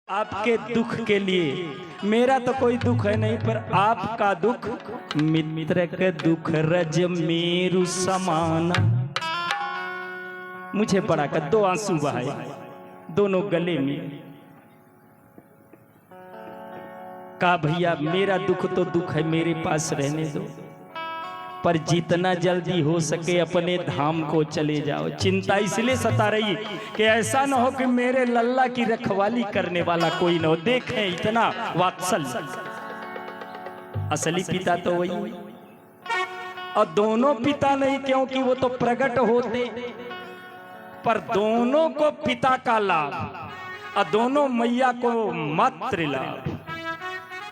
आपके दुख के लिए, मेरा तो कोई दुख है नहीं, पर आपका दुख मित्र के दुख रज मेरु समाना। मुझे बड़ा कर 2 आंसू बहाए दोनों गले में। कहा भैया मेरा दुख तो दुख है, मेरे पास रहने दो, पर जितना जल्दी हो सके अपने धाम को चले जाओ। चिंता इसलिए सता रही कि ऐसा न हो कि मेरे लल्ला की रखवाली करने वाला कोई न हो। देखें इतना वात्सल्य, असली पिता तो वही, और दोनों पिता नहीं क्योंकि वो तो प्रकट होते, पर दोनों को पिता का लाभ और दोनों मैया को मातृ लाभ।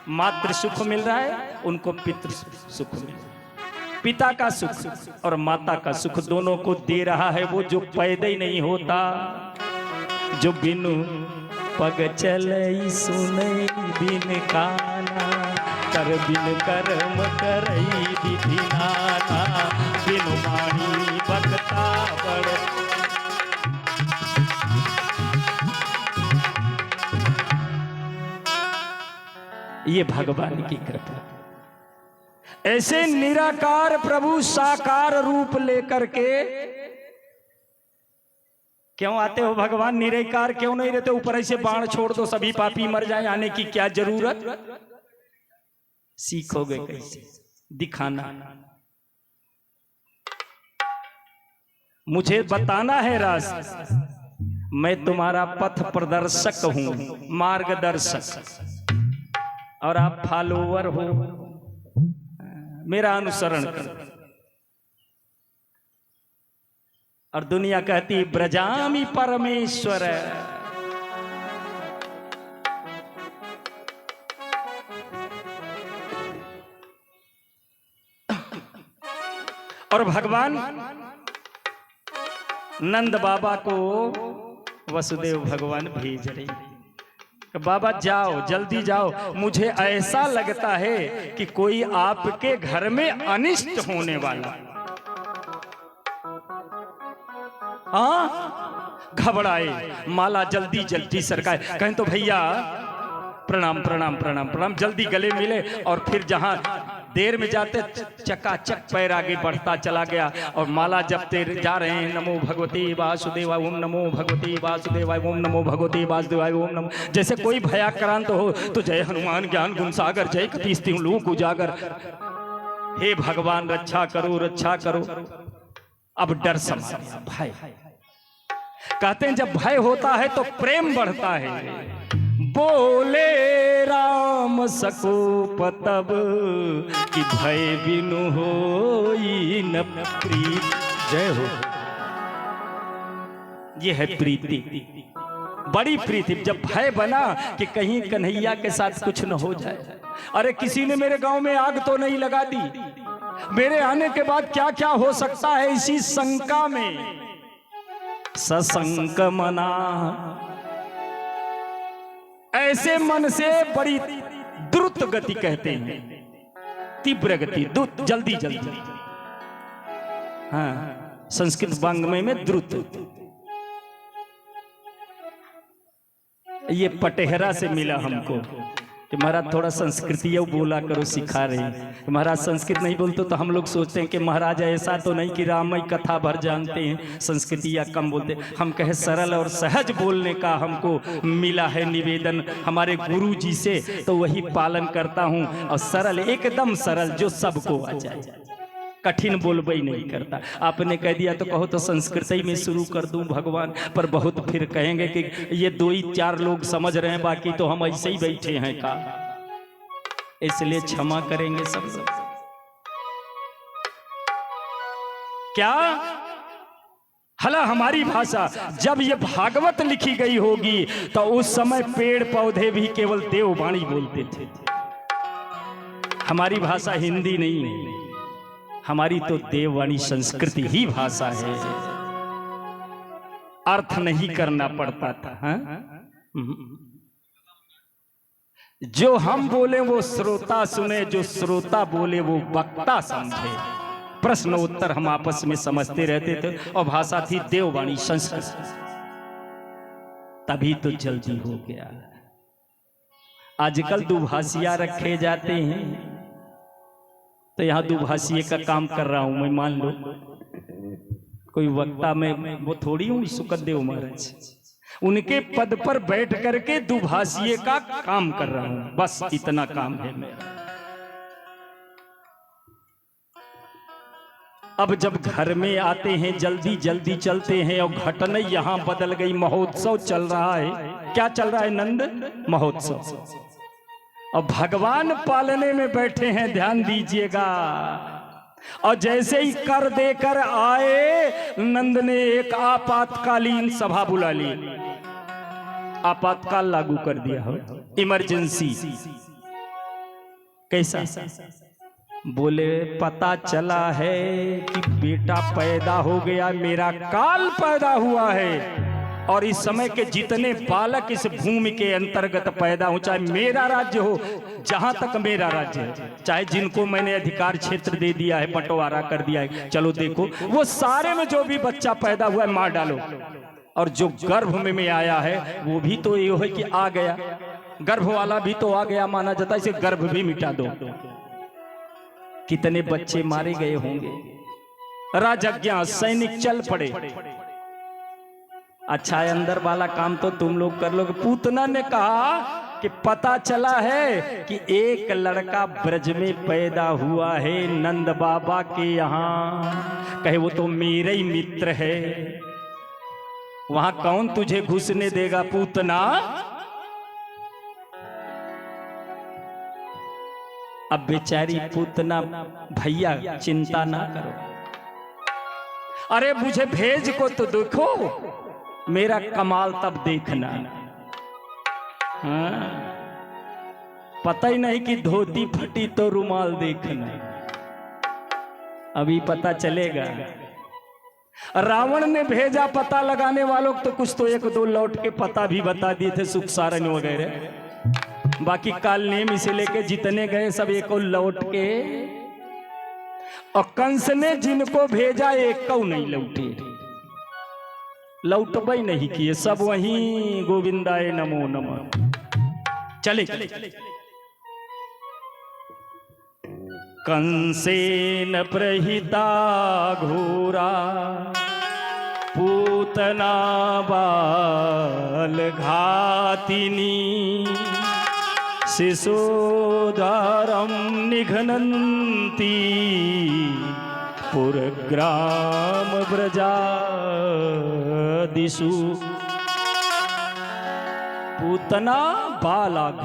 मातृ सुख मिल रहा है, उनको पितृ सुख मिल रहा है। पिता का सुख और माता का सुख दोनों को दे रहा है वो जो पैदा ही नहीं होता, जो बिनु पग चले सुने बिन काना, कर बिन कर्म करई विधि नाना, बिनु माणी बगता बड़। ये भगवान की कृपा। ऐसे निराकार प्रभु साकार रूप लेकर के क्यों आते हो भगवान? निराकार क्यों नहीं रहते? ऊपर ऐसे बाण छोड़ दो सभी पापी मर जाए, आने की क्या जरूरत? सीखोगे कैसे? दिखाना, मुझे बताना है रास्ता। मैं तुम्हारा पथ प्रदर्शक हूं, मार्गदर्शक, और आप फॉलोवर हो, मेरा अनुसरण कर। और दुनिया कहती ब्रजामि परमेश्वर। और भगवान नंद बाबा को वसुदेव भगवान भेज रहे, बाबा जाओ, जल्दी जाओ, मुझे ऐसा लगता है कि कोई आपके घर में अनिष्ट होने वाला। घबराए, माला जल्दी जल्दी सरकाए। कहें तो भैया प्रणाम प्रणाम प्रणाम प्रणाम, जल्दी गले मिले। और फिर जहां देर में जाते चकाचक पैर आगे बढ़ता चला गया, और माला जपते जा रहे हैं। नमो भगवते वासुदेवाय, ओम नमो भगवते वासुदेवाय, ओम नमो भगवते वासुदेवाय, ओम नमो। जैसे कोई भयाक्रांत हो तो जय हनुमान ज्ञान गुण सागर, जय कपीस तिहुँ लोक उजागर। हे भगवान रक्षा करो रक्षा करो। अब डर समा गया, भय। कहते हैं जब भय होता है तो प्रेम बढ़ता है। बोले राम सकोप तब कि भय बिनु होई न प्रीत। जय हो। ये है प्रीति, बड़ी प्रीति। जब भय बना कि कहीं कन्हैया के साथ कुछ न हो जाए। अरे किसी ने मेरे गांव में आग तो नहीं लगा दी? मेरे आने के बाद क्या क्या हो सकता है, इसी शंका में सशंक मना। ऐसे मन से बड़ी द्रुत गति कहते हैं, तीव्र गति, द्रुत, जल्दी जल्दी। हाँ, संस्कृत वाङ्मय में द्रुत। ये पटेहरा से मिला हमको कि महाराज थोड़ा संस्कृतियों बोला करो, सिखा रही। महाराज संस्कृत नहीं बोलते तो हम लोग सोचते हैं कि महाराज ऐसा तो नहीं कि रामायण कथा भर जानते हैं, संस्कृति या कम बोलते। हम कहे सरल और सहज बोलने का हमको मिला है निवेदन हमारे गुरु जी से, तो वही पालन करता हूँ। और सरल, एकदम सरल, जो सबको आ जाए, कठिन बोलबे ही नहीं करता। आपने कह दिया तो कहो तो संस्कृत में शुरू कर दूं भगवान, पर बहुत फिर कहेंगे कि ये 2-4 लोग समझ रहे हैं, बाकी तो हम ऐसे ही बैठे हैं का। इसलिए क्षमा करेंगे सब लोग। क्या हला हमारी भाषा जब ये भागवत लिखी गई होगी तो उस समय पेड़ पौधे भी केवल देववाणी बोलते थे। हमारी भाषा हिंदी नहीं है, हमारी तो देववाणी संस्कृति ही भाषा है। अर्थ नहीं करना पड़ता था। हाँ? जो हम बोले वो श्रोता सुने, जो श्रोता बोले वो वक्ता समझे। प्रश्न उत्तर हम आपस में समझते रहते थे, और भाषा थी देववाणी संस्कृत। तभी तो जल्दी हो गया। आजकल दुभाषिया रखे जाते हैं, तो यहाँ दुभाषिए का काम कर रहा हूं मैं, मान लो कोई वक्ता में वो थोड़ी हूँ सुखदेव महाराज, उनके पद पर बैठ करके दुभाषिए का काम कर रहा हूं, बस इतना काम है मेरा। अब जब घर में आते हैं जल्दी जल्दी चलते हैं और घटना यहां बदल गई, महोत्सव चल रहा है। क्या चल रहा है? नंद महोत्सव। और भगवान पालने में बैठे हैं, ध्यान दीजिएगा। और जैसे ही कर देकर आए, नंद ने एक आपातकालीन सभा बुला ली, आपातकाल लागू कर दिया हो, इमरजेंसी। कैसा? बोले पता चला है कि बेटा पैदा हो गया, मेरा काल पैदा हुआ है, और इस समय के जितने बालक इस भूमि के अंतर्गत पैदा हो, चाहे मेरा राज्य हो, जहां तक मेरा राज्य है, चाहे जिनको मैंने अधिकार क्षेत्र दे दिया है, बंटवारा कर दिया है, चलो देखो वो सारे में जो भी बच्चा पैदा हुआ है मार डालो, और जो गर्भ में आया है वो भी तो ये है कि आ गया, गर्भ वाला भी तो आ गया माना जाता है, इसे गर्भ भी मिटा दो। कितने बच्चे मारे गए होंगे। राजज्ञा सैनिक चल पड़े। अच्छा है, अंदर वाला काम तो तुम लोग कर लोगे। पूतना ने कहा कि पता चला है कि एक लड़का ब्रज में पैदा हुआ है, नंद बाबा के यहाँ। कहे वो तो मेरा ही मित्र है, वहां कौन तुझे घुसने देगा पूतना। अब बेचारी पूतना, भैया चिंता ना करो, अरे मुझे भेज को तो देखो, मेरा कमाल तब देखना। हाँ, पता ही नहीं कि धोती फटी तो रुमाल देखना, अभी पता चलेगा। रावण ने भेजा पता लगाने वालों को, तो कुछ तो एक दो लौट के पता भी बता दिए थे, सुख सारन वगैरह, बाकी काल नेम इसे लेके जितने गए सब एक लौट के। और कंस ने जिनको भेजा एक को नहीं लौटे, लौटबई नहीं किए, सब वहीं गोविंदाय नमो नमः चले। कंसेन प्रहिता घोरा पूतना बाल घातिनी, शिशोदारं निघ्नन्ति पुरग्राम ब्रजादिषु। पूतना बालक,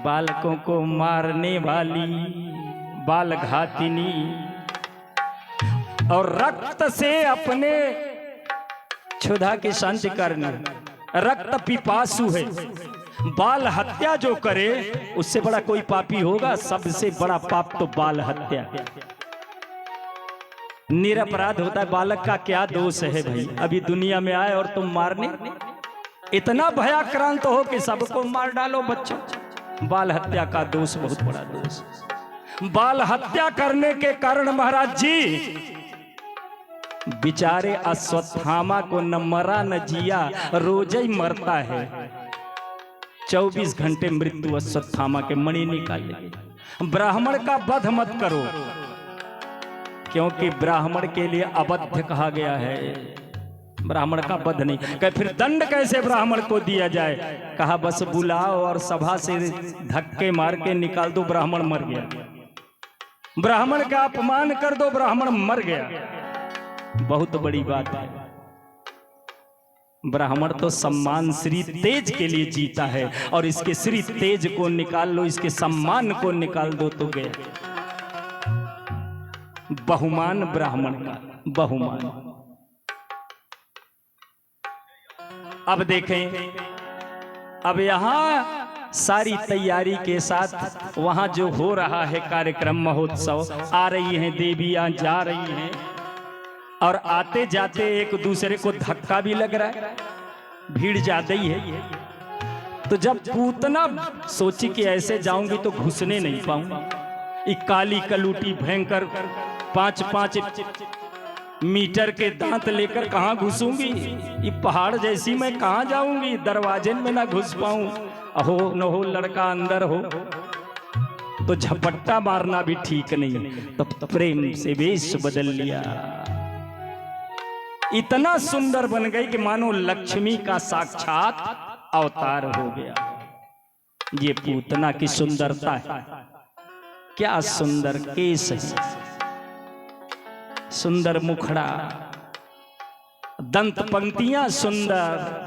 बालकों को मारने वाली, बाल घातिनी, और रक्त से अपने क्षुधा की शांति करने, रक्त पिपासु है। बाल हत्या जो करे उससे बड़ा कोई पापी होगा? सबसे बड़ा पाप तो बाल हत्या, निरपराध होता है। बालक का क्या दोष है भाई? अभी दुनिया में आए और तुम मारने, इतना भयाक्रांत हो कि सबको मार डालो बच्चों। बाल हत्या का दोष बहुत बड़ा दोष। बाल हत्या करने के कारण महाराज जी बेचारे अश्वत्थामा को न मरा न जिया, रोज ही मरता है। 24 घंटे मृत्यु अश्वत्थामा के मणि निकाले। ब्राह्मण का वध मत करो, क्योंकि ब्राह्मण के लिए अबद्ध कहा गया है। ब्राह्मण का वध नहीं। कहे फिर दंड कैसे ब्राह्मण को दिया जाए? कहा बस बुलाओ और सभा से धक्के मार के निकाल दो, ब्राह्मण मर गया। ब्राह्मण का अपमान कर दो, ब्राह्मण मर गया। बहुत बड़ी बात है। ब्राह्मण तो सम्मान श्री तेज के लिए जीता है, और इसके श्री तेज को निकाल लो, इसके सम्मान को निकाल दो तो गया बहुमान ब्राह्मण का, बहुमान। अब देखें, अब यहां सारी तैयारी के साथ वहां जो हो रहा है कार्यक्रम, महोत्सव, आ रही हैं देवियां, जा रही हैं, और आते जाते एक दूसरे को धक्का भी लग रहा है, भीड़ ज्यादा ही है। तो जब पूतना सोची कि ऐसे जाऊंगी तो घुसने नहीं पाऊंगा, एक काली कलूटी भयंकर 5-5 मीटर के दांत लेकर कहाँ घुसूंगी, ये पहाड़ जैसी मैं कहाँ जाऊंगी, दरवाजे में ना घुस पाऊं। अहो न हो लड़का अंदर हो तो झपट्टा मारना भी ठीक नहीं, तो प्रेम से वेश बदल लिया। इतना सुंदर बन गई कि मानो लक्ष्मी का साक्षात अवतार हो गया। ये पूतना की सुंदरता है, क्या सुंदर केस है, सुंदर मुखड़ा, दंत पंक्तियां सुंदर,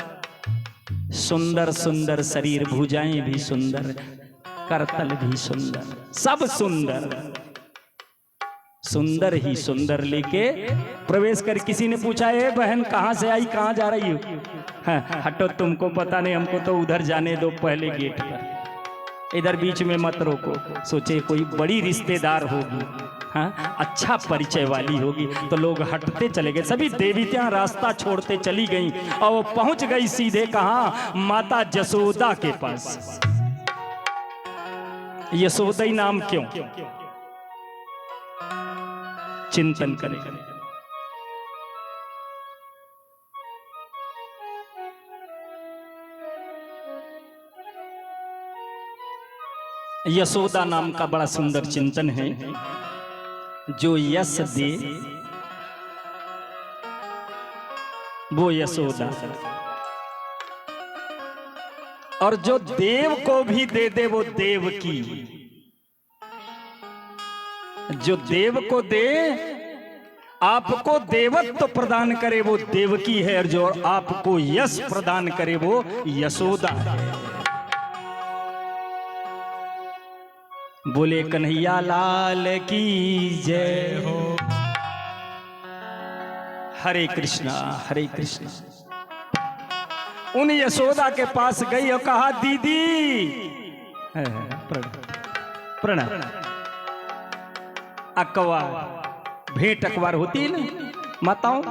सुंदर सुंदर शरीर, भुजाएं भी सुंदर, करतल भी सुंदर, सब सुंदर, सुंदर ही सुंदर लेके प्रवेश कर। किसी ने पूछा, ए बहन कहां से आई, कहां जा रही हो? हाँ, हटो, तुमको पता नहीं, हमको तो उधर जाने दो पहले गेट पर, इधर बीच में मत रोको। सोचे कोई बड़ी रिश्तेदार होगी, हाँ अच्छा परिचय वाली होगी, तो लोग हटते चले गए। सभी देवियां रास्ता छोड़ते चली गईं और वो पहुंच गई सीधे कहाँ, माता यशोदा के पास। यशोदा नाम क्यों, चिंतन करें। यशोदा नाम का बड़ा सुंदर चिंतन है। जो यश दे वो यशोदा, और जो देव को भी दे दे वो देव की। जो देव को दे, आपको देवत्व प्रदान करे वो देवकी है, और जो आपको यश प्रदान करे वो यशोदा है। बोले कन्हैया लाल की जय हो। हरे कृष्णा हरे कृष्णा। उन यशोदा के पास गई और कहा, दीदी प्रणाम। अकवार, भेंट अकबार होती है ना माताओं,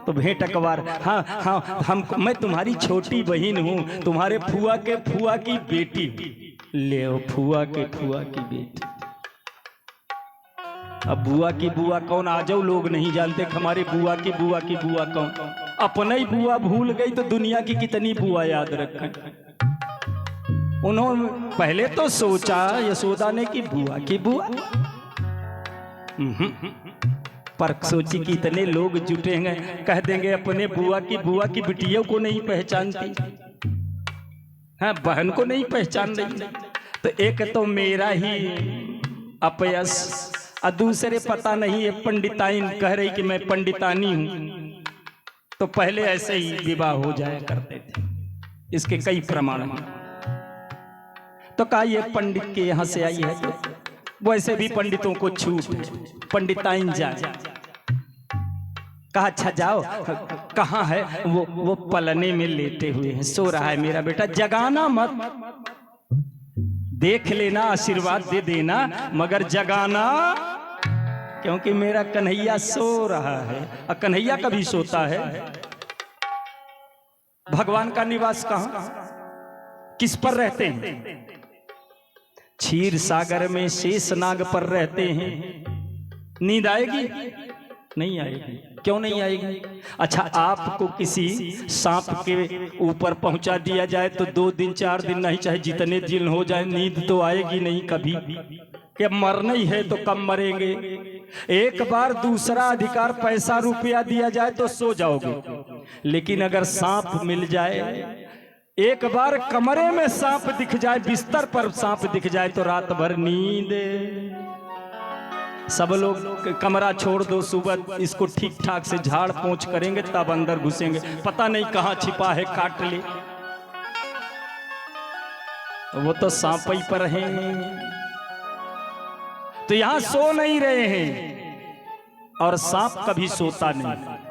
तो भेंट अकबार। हाँ हाँ, मैं तुम्हारी छोटी बहन हूँ, तुम्हारे फुआ के फुआ की बेटी। ले फुआ के फुआ की बेटी। अब बुआ की बुआ कौन, आ जाओ, लोग नहीं जानते हमारे बुआ की बुआ की बुआ कौन। अपना ही बुआ भूल गई तो दुनिया की कितनी बुआ याद रखें। उन्होंने पहले तो सोचा यशोदा ने कि बुआ की बुआ, पर सोची कि इतने लोग जुटेंगे, कह देंगे अपने बुआ की बिटियों को नहीं पहचानती, हाँ बहन को नहीं पहचान रही। तो एक तो मेरा ही अपयश, और दूसरे पता नहीं है पंडिताइन कह रही कि मैं पंडितानी हूं। तो पहले ऐसे ही विवाह हो जाया करते थे, इसके कई प्रमाण हैं। तो कहा ये पंडित के यहां से आई है, तो वैसे भी पंडितों को छूट है, पंडिताइन जाए। कहा अच्छा जाओ। कहाँ है वो पलने में लेटे हुए हैं, सो रहा है मेरा बेटा, जगाना मत, देख लेना, आशीर्वाद दे देना, मगर जगाना, क्योंकि मेरा कन्हैया सो रहा है। और कन्हैया कभी सोता है? भगवान का निवास कहां, किस पर रहते हैं? क्षीर सागर में शेषनाग पर रहते हैं। नींद आएगी? नहीं आएगी। क्यों नहीं आएगी? अच्छा, आपको किसी सांप के ऊपर पहुंचा दिया जाए तो 2 दिन 4 दिन नहीं, चाहे जितने दिन हो जाए, नींद तो आएगी नहीं कभी। कि मरना ही है तो कब मरेंगे। एक बार दूसरा अधिकार पैसा रुपया दिया जाए तो सो जाओगे, लेकिन अगर सांप मिल जाए, एक बार कमरे में सांप दिख जाए, बिस्तर पर सांप दिख जाए, तो रात भर नींद। सब लोग कमरा छोड़ दो, सुबह इसको ठीक ठाक से झाड़ पोंछ करेंगे तब अंदर घुसेंगे, पता नहीं कहां छिपा है, काट ले। वो तो सांप ही पर हैं, तो यहां सो नहीं रहे हैं। और सांप कभी सोता नहीं।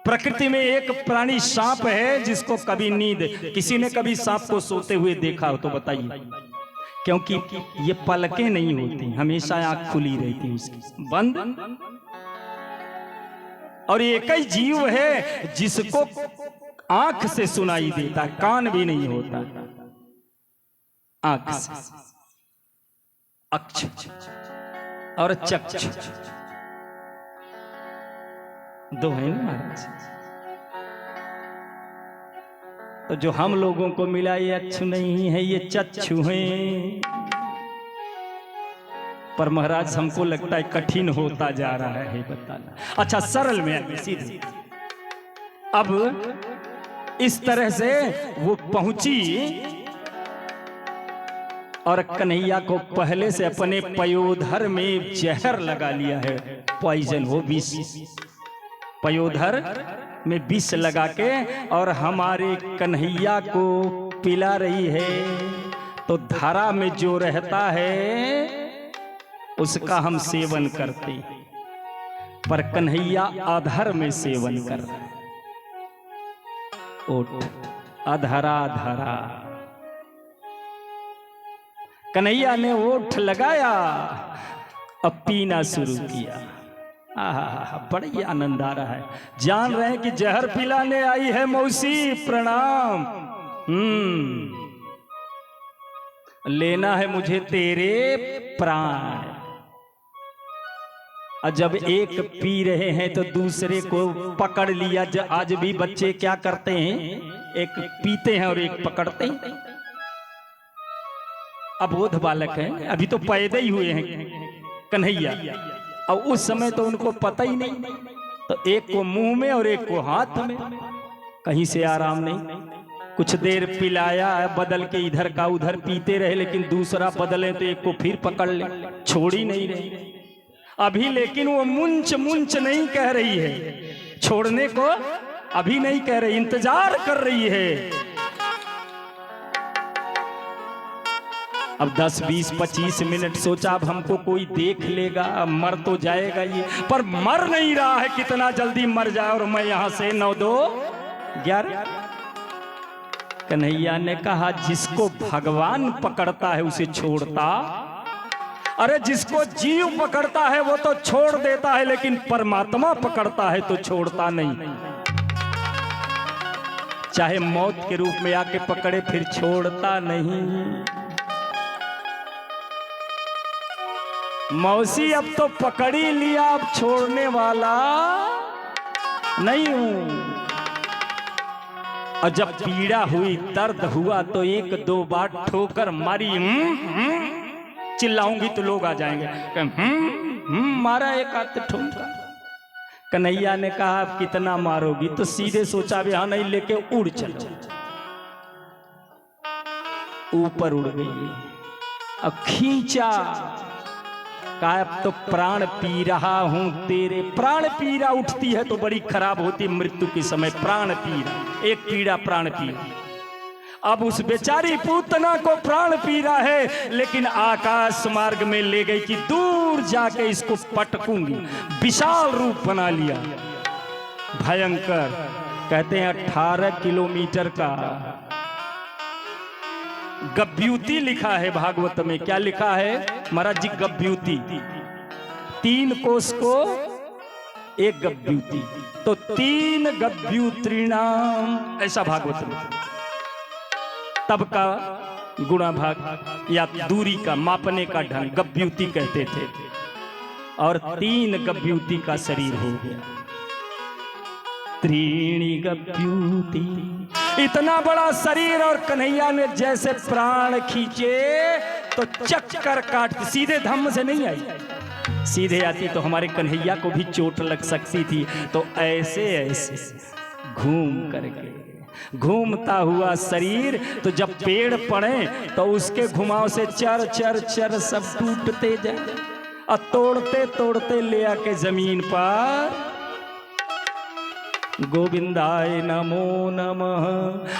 प्रकृति में एक प्राणी सांप है जिसको कभी नींद, किसी ने कभी सांप को सोते हुए देखा हो तो बताइए? क्योंकि ये पलकें नहीं होती, हमेशा आंख खुली रहती उसकी, बंद। और एक ही जीव है जिसको आंख से सुनाई देता, कान भी नहीं होता, आंख से। अक्ष और चक्ष, दो हैं ना महाराज। तो जो हम लोगों को मिला ये अच्छू नहीं है, ये चच्छू हैं। पर महाराज हमको लगता है कठिन होता जा रहा है बताना। अच्छा सरल में सीधे अब इस तरह से वो पहुंची और कन्हैया को पहले से अपने पयोधर में जहर लगा लिया है, पॉइजन हो विष, पयोधर में विष लगा के और हमारे कन्हैया को पिला रही है। तो धारा में जो रहता है उसका हम सेवन करते, पर कन्हैया अधर में सेवन कर रहा है। ओठ अधरा धरा, कन्हैया ने ओठ लगाया, अब पीना शुरू किया। आहा, बड़ा ही आनंद आ रहा है। जान रहे हैं कि जहर पिलाने आई है मौसी, प्रणाम। लेना है मुझे तेरे प्राण। और जब एक पी रहे हैं तो दूसरे को पकड़ लिया। आज भी बच्चे क्या करते हैं, एक पीते हैं और एक पकड़ते हैं। अबोध बालक हैं, अभी तो पैदा ही हुए हैं कन्हैया, और उस समय तो उनको पता ही नहीं। तो एक को मुंह में और एक को हाथ में, कहीं से आराम नहीं। कुछ देर पिलाया, बदल के इधर का उधर पीते रहे, लेकिन दूसरा बदले तो एक को फिर पकड़ ले, छोड़ ही नहीं रही अभी। लेकिन वो मुंच मुंच नहीं कह रही है, छोड़ने को अभी नहीं कह रही, इंतजार कर रही है। अब 10, 20, 25 मिनट सोचा अब हमको कोई देख लेगा, मर तो जाएगा ये, पर मर नहीं रहा है। कितना जल्दी मर जाए और मैं यहां से 9, 2, 11। कन्हैया ने कहा जिसको भगवान पकड़ता है उसे छोड़ता, अरे जिसको जीव पकड़ता है वो तो छोड़ देता है, लेकिन परमात्मा पकड़ता है तो छोड़ता नहीं। चाहे मौत के रूप में आके पकड़े फिर छोड़ता नहीं। मौसी अब तो पकड़ ही लिया, अब छोड़ने वाला नहीं हूं। और जब पीड़ा हुई, दर्द हुआ, तो 1, 2 बार ठोकर मारी। चिल्लाऊंगी तो लोग आ जाएंगे, मारा एक हाथ ठोका। कन्हैया ने कहा आप कितना मारोगी, तो सीधे सोचा भी हाँ नहीं, लेके उड़ चलो। ऊपर उड़ गई, अब खींचा, कहा अब तो प्राण पी रहा हूं तेरे। प्राण पीड़ा उठती है तो बड़ी खराब होती मृत्यु के समय। प्राण पीड़ा, एक पीड़ा प्राण पीड़ा। अब उस बेचारी पूतना को प्राण पी रहा है, लेकिन आकाश मार्ग में ले गई कि दूर जाके इसको पटकूंगी। विशाल रूप बना लिया, भयंकर। कहते हैं 18 किलोमीटर का गभ्यूति लिखा है भागवत में। क्या लिखा है महाराज जी? गभ्यूति, 3 कोस को एक गभ्यूति, तो 3 गभ्यूत्रीणाम, ऐसा भागवत में। तब का गुणा भाग या दूरी का मापने का ढंग गभ्यूति कहते थे। और 3 गभ्यूति का शरीर हो गया। 3 गभ्यूति, इतना बड़ा शरीर। और कन्हैया ने जैसे प्राण खींचे तो चक्कर काट, सीधे धम्म से नहीं आई, सीधे आती तो हमारे कन्हैया को भी चोट लग सकती थी। तो ऐसे ऐसे घूम करके, घूमता हुआ शरीर, तो जब पेड़ पड़े तो उसके घुमाव से चर चर चर सब टूटते जाए, और तोड़ते तोड़ते ले आके जमीन पर गोविंदाय नमो नमः।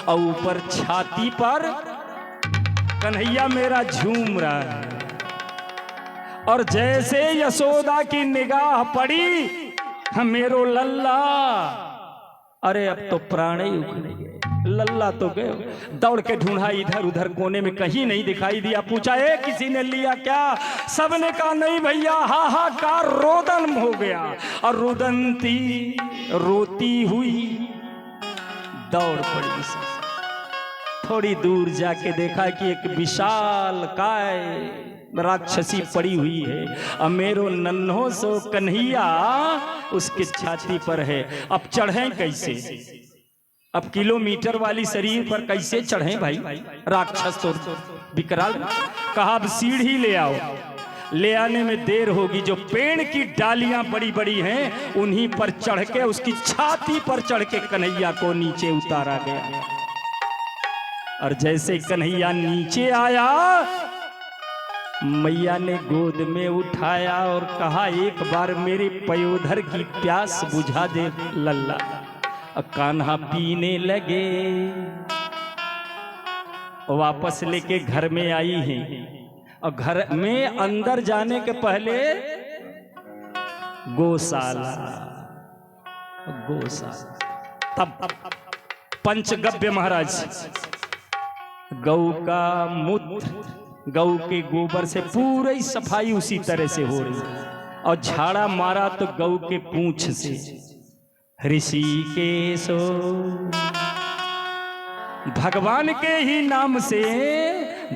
और ऊपर छाती पर कन्हैया मेरा झूम रहा है। और जैसे यशोदा की निगाह पड़ी, मेरो लल्ला, अरे अब तो प्राण ही उखड़ गए, लल्ला तो गए। दौड़ के ढूंढा इधर उधर, कोने में कहीं नहीं दिखाई दिया। पूछा ए किसी ने लिया क्या? सबने कहा नहीं भैया। हाहाकार रोदन हो गया। और रुदंती, रोती हुई दौड़ पड़ी, थोड़ी दूर जाके देखा कि एक विशाल काय राक्षसी पड़ी हुई है। अब मेरो नन्हो सो कन्हैया उसके छाती पर है। अब चढ़े कैसे? अब किलोमीटर वाली शरीर पर कैसे चढ़े भाई? राक्षस तो विकराल। कहा अब सीढ़ी ले आओ। ले आने में देर होगी। जो पेड़ की डालियां बड़ी बड़ी हैं उन्हीं पर चढ़ के उसकी छाती पर चढ़ के कन्हैया को नीचे उतारा गया। और जैसे कन्हैया नीचे आया, मैया ने गोद में उठाया और कहा एक बार मेरे पयोधर की प्यास बुझा दे लल्ला। कान्हा पीने लगे। वापस लेके घर में आई हैं और घर में अंदर जाने के पहले गौशाला तब पंचगव्य महाराज गौ का मूत्र, गौ के गोबर से पूरी सफाई उसी तरह से हो रही। और झाड़ा मारा तो गौ के पूंछ से। ऋषिकेशो भगवान के ही नाम से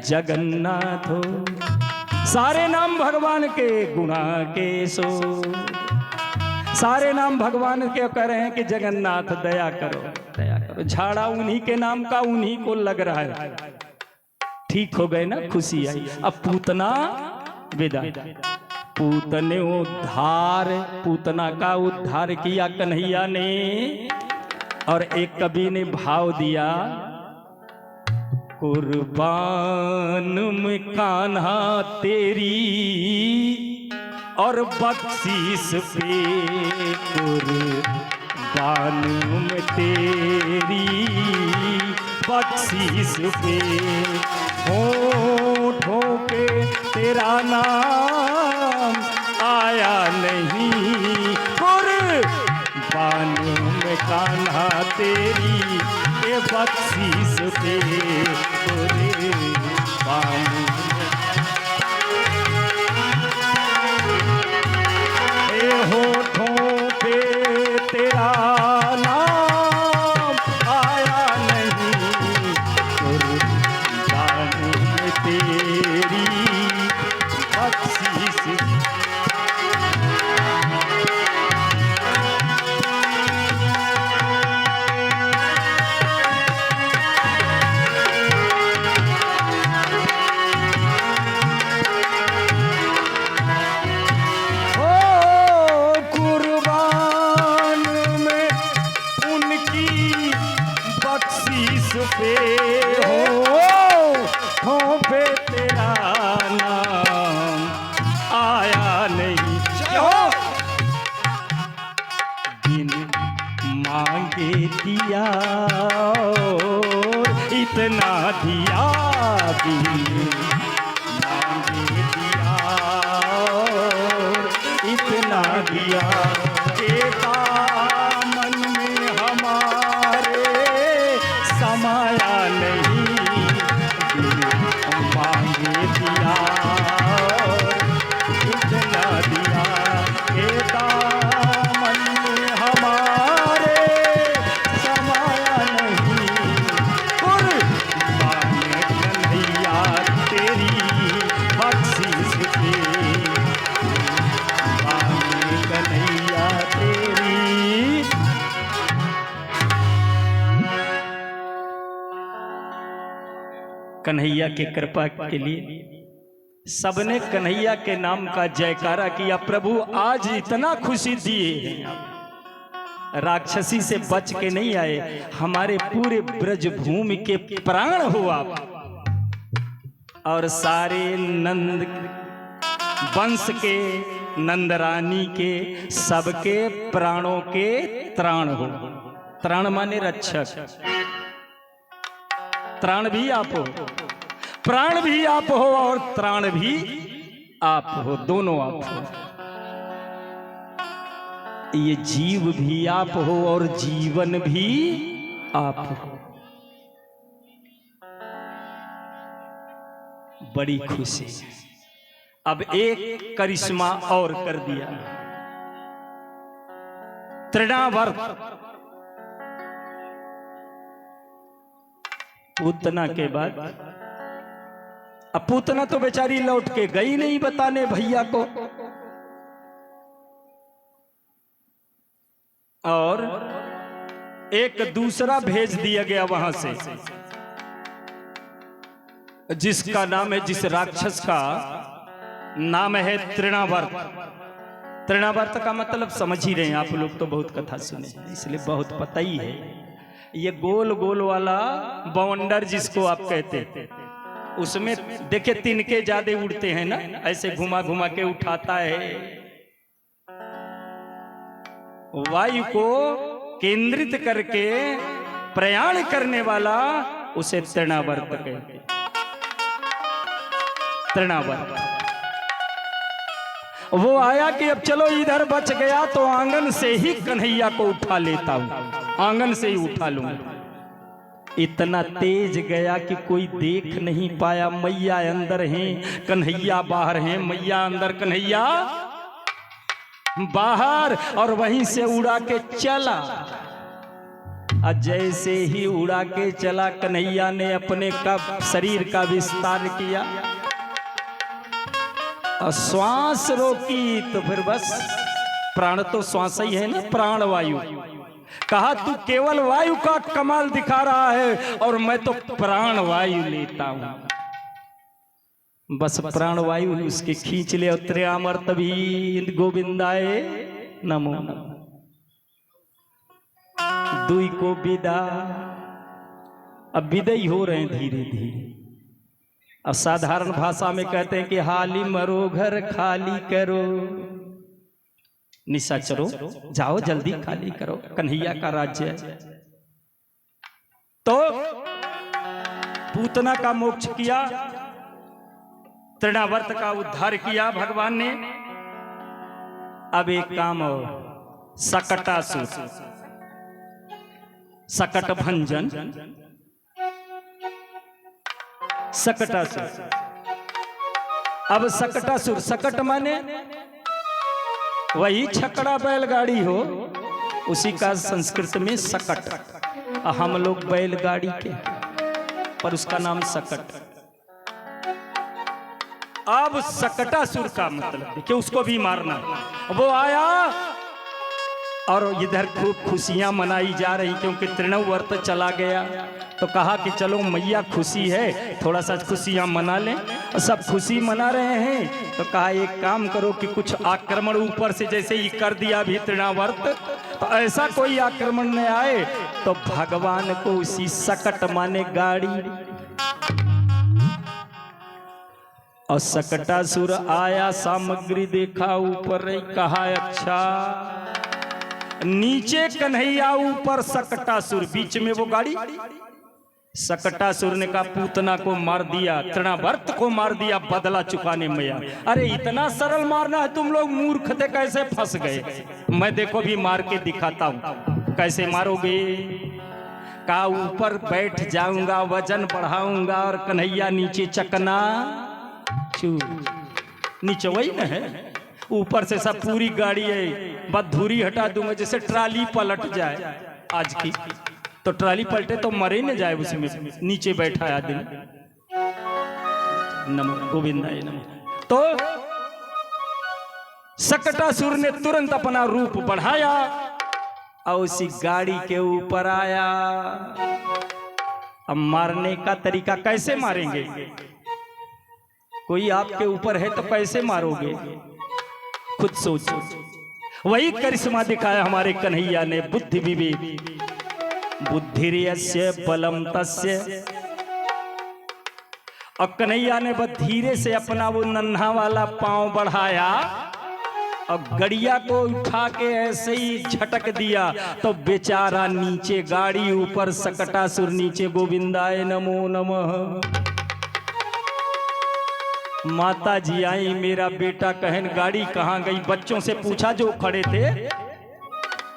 जगन्नाथ हो। सारे नाम भगवान के। गुणा केशो सारे नाम भगवान के कह रहे हैं कि जगन्नाथ दया करो दया करो। झाड़ा उन्हीं के नाम का उन्हीं को लग रहा है। ठीक हो गए ना, खुशी आई। अब पूतना विदा। पूतने उद्धार, पूतना का उद्धार किया कन्हैया ने। और एक कवि ने भाव दिया, कुर्बान में कान्हा तेरी और बख्शीश पे कुर्बान में तेरी बख्शीश पे होठों पे तेरा नाम आया नहीं। कुर्बान में कान्हा तेरी ये बख्शीश पे कुर्बान होठों पे तेरा नाम आया नहीं। कुर्बान में तेरी बख्शीश। दिया इतना दिया मांगे दिया इतना दिया देता मन में हमारे समाया नहीं। मांगे दिया इतना दिया देता मन में हमारे समाया नहीं। कुर्बान कन्हैया तेरी बख्शीश पे कन्हैया तेरी। कन्हैया के कृपा के लिए सबने कन्हैया के नाम का जयकारा किया। प्रभु आज इतना खुशी दिए, राक्षसी से बच के नहीं आए, हमारे पूरे ब्रज भूमि के प्राण हो आप। और सारे नंद वंश के, नंदरानी के, सबके प्राणों के त्राण हो। त्राण माने रक्षक, त्राण भी आप हो, प्राण भी आप हो और त्राण भी आप हो, दोनों आप हो। ये जीव भी आप हो और जीवन भी आप हो। बड़ी खुशी। अब एक करिश्मा और कर दिया। तृणावर्त पूतना के बाद अब पूतना तो बेचारी लौट के गई नहीं बताने भैया को, और एक दूसरा भेज दिया गया वहां से, जिसका नाम है, जिस राक्षस का नाम है तृणावर्त। तृणावर्त का मतलब समझ ही रहे हैं आप लोग, तो बहुत कथा सुने हैं इसलिए बहुत पता ही है। ये गोल गोल वाला बवंडर जिसको आप कहते हैं, उसमें देखिए तिनके ज्यादा उड़ते हैं ना, ऐसे घुमा घुमा के उठाता है। वायु को केंद्रित करके प्रयाण करने वाला उसे तृणावर्त कहते। तृणावर्त वो आया कि अब चलो इधर बच गया तो आंगन से ही कन्हैया को उठा लेता हूं, आंगन से ही उठा लूंगा। इतना तेज गया कि कोई देख नहीं पाया। मैया अंदर हैं, कन्हैया बाहर हैं, मैया अंदर कन्हैया बाहर, और वहीं से उड़ा के चला। और जैसे ही उड़ा के चला, कन्हैया ने अपने शरीर का विस्तार किया और श्वास रोकी, तो फिर बस प्राण तो श्वास ही है ना, प्राण वायु। कहा तू केवल वायु का कमाल दिखा रहा है और मैं तो प्राण वायु लेता हूं। बस प्राण वायु उसके खींच ले। त्र्यामर्त भी गोविंदाय नमो नमः। दुई को विदा, अब विदाई हो रहे हैं धीरे धीरे। अब साधारण भाषा में कहते हैं कि हाली मरो घर खाली करो, निशाचरो जाओ जल्दी खाली करो, कन्हैया का राज्य है। तो पूतना का मोक्ष किया, तृणावर्त का उद्धार किया भगवान ने। अब एक काम और, सकटासुर, सकट भंजन, सकटासुर। अब सकटासुर, सकट माने वही छकड़ा बैलगाड़ी हो, उसी का संस्कृत में सकट। हम लोग बैलगाड़ी के, पर उसका नाम सकट। अब सकटासुर का मतलब देखिए, उसको भी मारना। वो आया और इधर खूब खुशियां मनाई जा रही, क्योंकि तृणावर्त चला गया। तो कहा कि चलो मैया खुशी है, थोड़ा सा खुशियां मना लें। और सब खुशी मना रहे हैं, तो कहा एक काम करो कि कुछ आक्रमण ऊपर से जैसे ही कर दिया भी तृणावर्त, तो ऐसा कोई आक्रमण न आए। तो भगवान को उसी सकट माने गाड़ी, और सकटासुर आया, सामग्री देखा ऊपर, कहा अच्छा। नीचे कन्हैया, ऊपर सकटासुर, बीच में वो गाड़ी। सकटासुर ने कहा पूतना को मार दिया, तृणावर्त को मार दिया, बदला चुकाने में। अरे इतना सरल मारना है, तुम लोग मूर्ख थे, कैसे फंस गए? मैं देखो भी मार के दिखाता हूं, कैसे मारोगे? कहा ऊपर बैठ जाऊंगा, वजन बढ़ाऊंगा, और कन्हैया नीचे चकना चूर। नीचे वही न है, ऊपर से सब पूरी गाड़ी है, बस धूरी हटा दूंगा। जैसे ट्राली पलट जाए आज की, तो ट्राली पलटे तो मरे न जाए, उसमें नीचे बैठा है आदमी। नमो गोविंदाय नमः। तो सकटासुर ने तुरंत अपना रूप बढ़ाया और उसी गाड़ी के ऊपर आया। अब मारने का तरीका कैसे मारेंगे? कोई आपके ऊपर है तो कैसे मारोगे? खुद सोचो। वही करिश्मा दिखाया हमारे कन्हैया ने, बुद्धि विवेक, बुद्धिर्यस्य बलम तस्य। और कन्हैया ने बस धीरे से अपना वो नन्हा वाला पांव बढ़ाया और गड़िया को उठा के ऐसे ही झटक दिया, तो बेचारा नीचे गाड़ी, ऊपर सकटासुर नीचे। गोविंदाय नमो नमः। माता जी आई, मेरा बेटा कहन गाड़ी कहाँ गई? बच्चों से पूछा जो खड़े थे,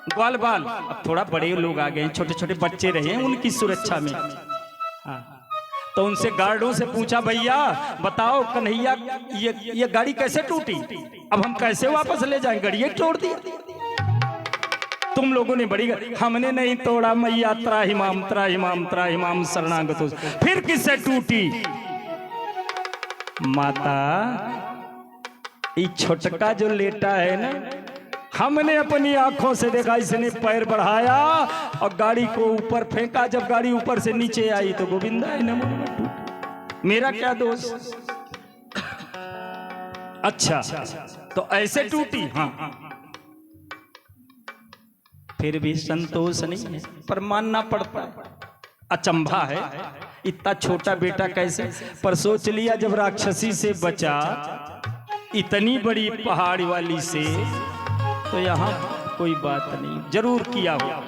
ग्वाल बाल, अब थोड़ा बड़े लोग आ गए, छोटे छोटे बच्चे रहे उनकी सुरक्षा में। हाँ, तो उनसे गार्डों से पूछा, भैया बताओ कन्हैया ये गाड़ी कैसे टूटी? अब हम कैसे वापस ले जाएं? गाड़ी तोड़ दी। तुम लोगों ने बड़ी हमने नहीं तोड़ा मैया त्राहिमाम त्राहिमाम त्राहिमाम शरणागत। फिर किससे टूटी? माता ये छोटका जो लेटा है ना, हमने अपनी आंखों से देखा, इसने पैर बढ़ाया और गाड़ी को ऊपर फेंका। जब गाड़ी ऊपर से नीचे आई तो गोविंदा मेरा क्या दोष? अच्छा तो ऐसे टूटी? हाँ फिर भी संतोष नहीं है, पर मानना पड़ता है। अचंभा है, इतना छोटा बेटा कैसे? पर सोच लिया जब राक्षसी से बचा, इतनी बड़ी पहाड़ वाली से, तो यहां कोई बात नहीं, जरूर किया हो।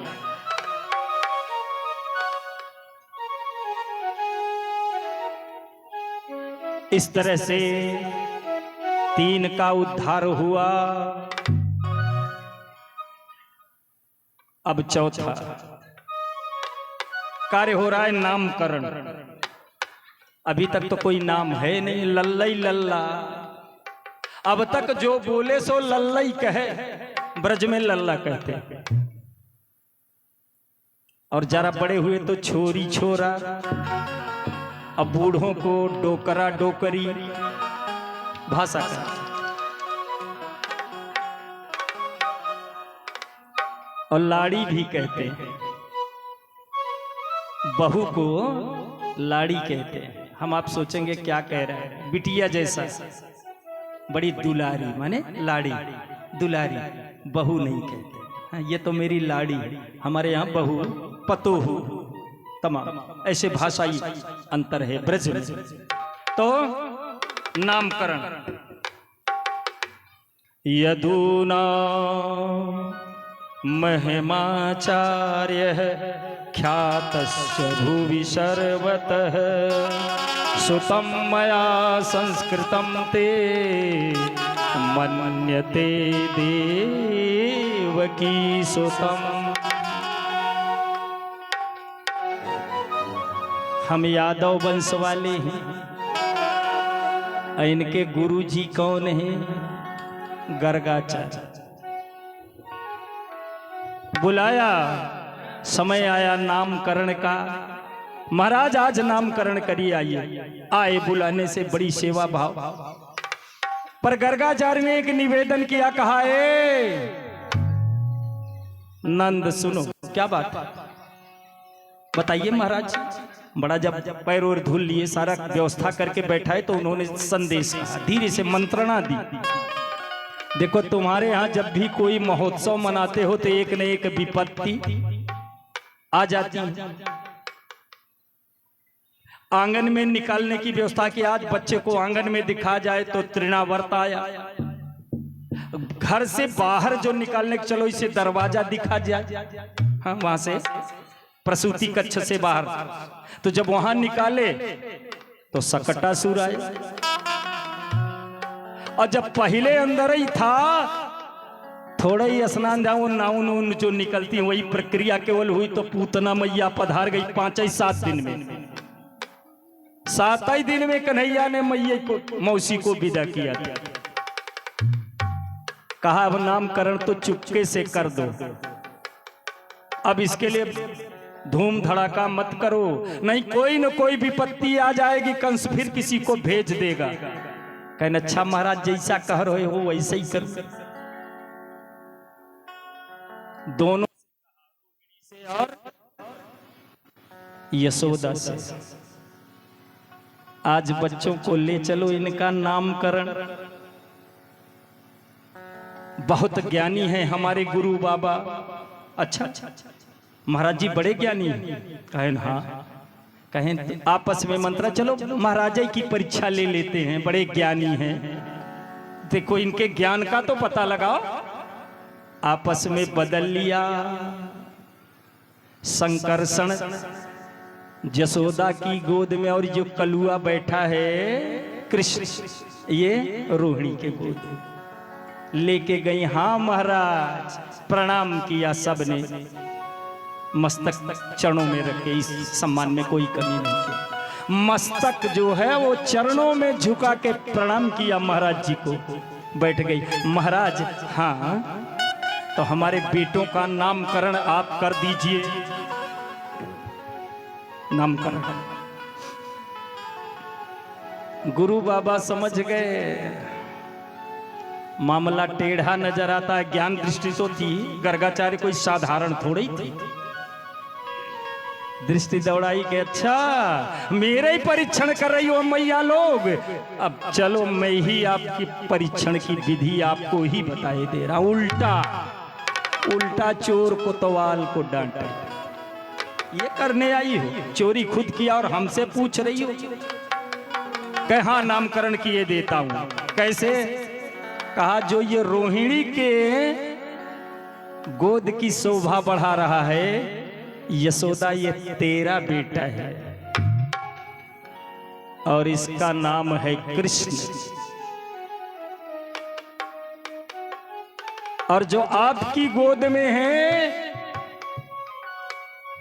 इस तरह से 3 का उद्धार हुआ। अब चौथा कार्य हो रहा है, नामकरण। अभी तक तो कोई नाम है नहीं, लल्ला ही लल्ला। अब तक जो बोले सो लल्ला ही कहे, ब्रज में लल्ला कहते हैं। और जरा बड़े हुए तो छोरी छोरा, अब बूढ़ों को डोकरा डोकरी भाषा का। और लाड़ी भी कहते हैं, बहू को लाड़ी कहते हैं। हम आप सोचेंगे क्या कह रहा है, बिटिया जैसा, बड़ी दुलारी, माने लाड़ी दुलारी, बहू नहीं कहते। हाँ, ये तो मेरी लाड़ी, हमारे यहाँ बहू पतोहू तमाम ऐसे भाषाई अंतर है ब्रज में। तो नामकरण यदूना महिमाचार्य ख्यातस्य भुवि सर्वतः सुतं मया संस्कृतं ते मन्यते देवकी सुतं। हम यादव वंश वाले हैं। इनके गुरु जी कौन हैं? गर्गाचार्य। बुलाया, समय आया नामकरण का। महाराज आज नामकरण करिए, आइए। आए बुलाने से बड़ी सेवा भाव। पर गर्गाचार्य ने एक निवेदन किया, कहा नंद सुनो। क्या बात बताइए महाराज? बड़ा जब पैर और धुल लिए, सारा व्यवस्था करके बैठा है, तो उन्होंने संदेश धीरे से मंत्रणा दी। देखो तुम्हारे यहाँ जब भी कोई महोत्सव मनाते हो तो एक न एक विपत्ति आ जाती है। आंगन में निकालने की व्यवस्था की, आज बच्चे को आंगन में दिखा जाए तो तृणावर्त आया। घर से बाहर जो निकालने, चलो इसे दरवाजा दिखा जाए, हाँ वहां से प्रसूति कक्ष से बाहर, तो जब वहां निकाले तो सकटासुर आए। और जब पहले अंदर ही था, थोड़ा ही स्नान था, वो नाउन उन जो निकलती है वही प्रक्रिया केवल हुई, तो पूतना मैया पधार गई 5-7 दिन में। 7 दिन में कन्हैया ने मैया को, मौसी को विदा किया था। कहा अब नामकरण तो चुपके से कर दो, अब इसके लिए धूम धड़ाका मत करो, नहीं कोई न कोई विपत्ति आ जाएगी, कंस फिर किसी को भेज देगा। कहना अच्छा महाराज जैसा कह रहे हो वैसे ही कर। दोनों से और यशोदा से आज बच्चों को ले चलो, इनका नामकरण। बहुत ज्ञानी है हमारे गुरु बाबा। अच्छा महाराज जी बड़े ज्ञानी हैं? कहें हाँ। कहें आपस में मंत्रा, चलो महाराजा की परीक्षा ले लेते हैं, बड़े ज्ञानी हैं, देखो इनके ज्ञान का तो पता लगाओ। आपस में बदल लिया। संकर्षण यशोदा की गोद में, और जो कलुआ बैठा है कृष्ण, ये रोहिणी के गोद में लेके गई। हाँ महाराज, प्रणाम किया सबने, मस्तक चरणों में रखे, इस सम्मान में कोई कमी नहीं की। मस्तक जो है वो चरणों में झुका के प्रणाम किया महाराज जी को, बैठ गई। महाराज हाँ तो हमारे बेटों का नामकरण आप कर दीजिए। नामकरण गुरु बाबा समझ गए मामला टेढ़ा नजर आता है। ज्ञान दृष्टि तो थी, गर्गाचार्य कोई साधारण थोड़ी थी। दृष्टि दौड़ाई के अच्छा मेरे ही परीक्षण कर रही हो मैया लोग, अब चलो मैं ही आपकी परीक्षण की विधि आपको ही बताए दे रहा। उल्टा उल्टा चोर कोतवाल को डांटे। ये करने आई हो, चोरी खुद किया और हमसे पूछ रही हो। कहाँ नामकरण किए देता हूं। कैसे? कहा जो ये रोहिणी के गोद की शोभा बढ़ा रहा है यशोदा, ये तेरा बेटा है और इसका नाम है कृष्ण। और जो आपकी गोद में है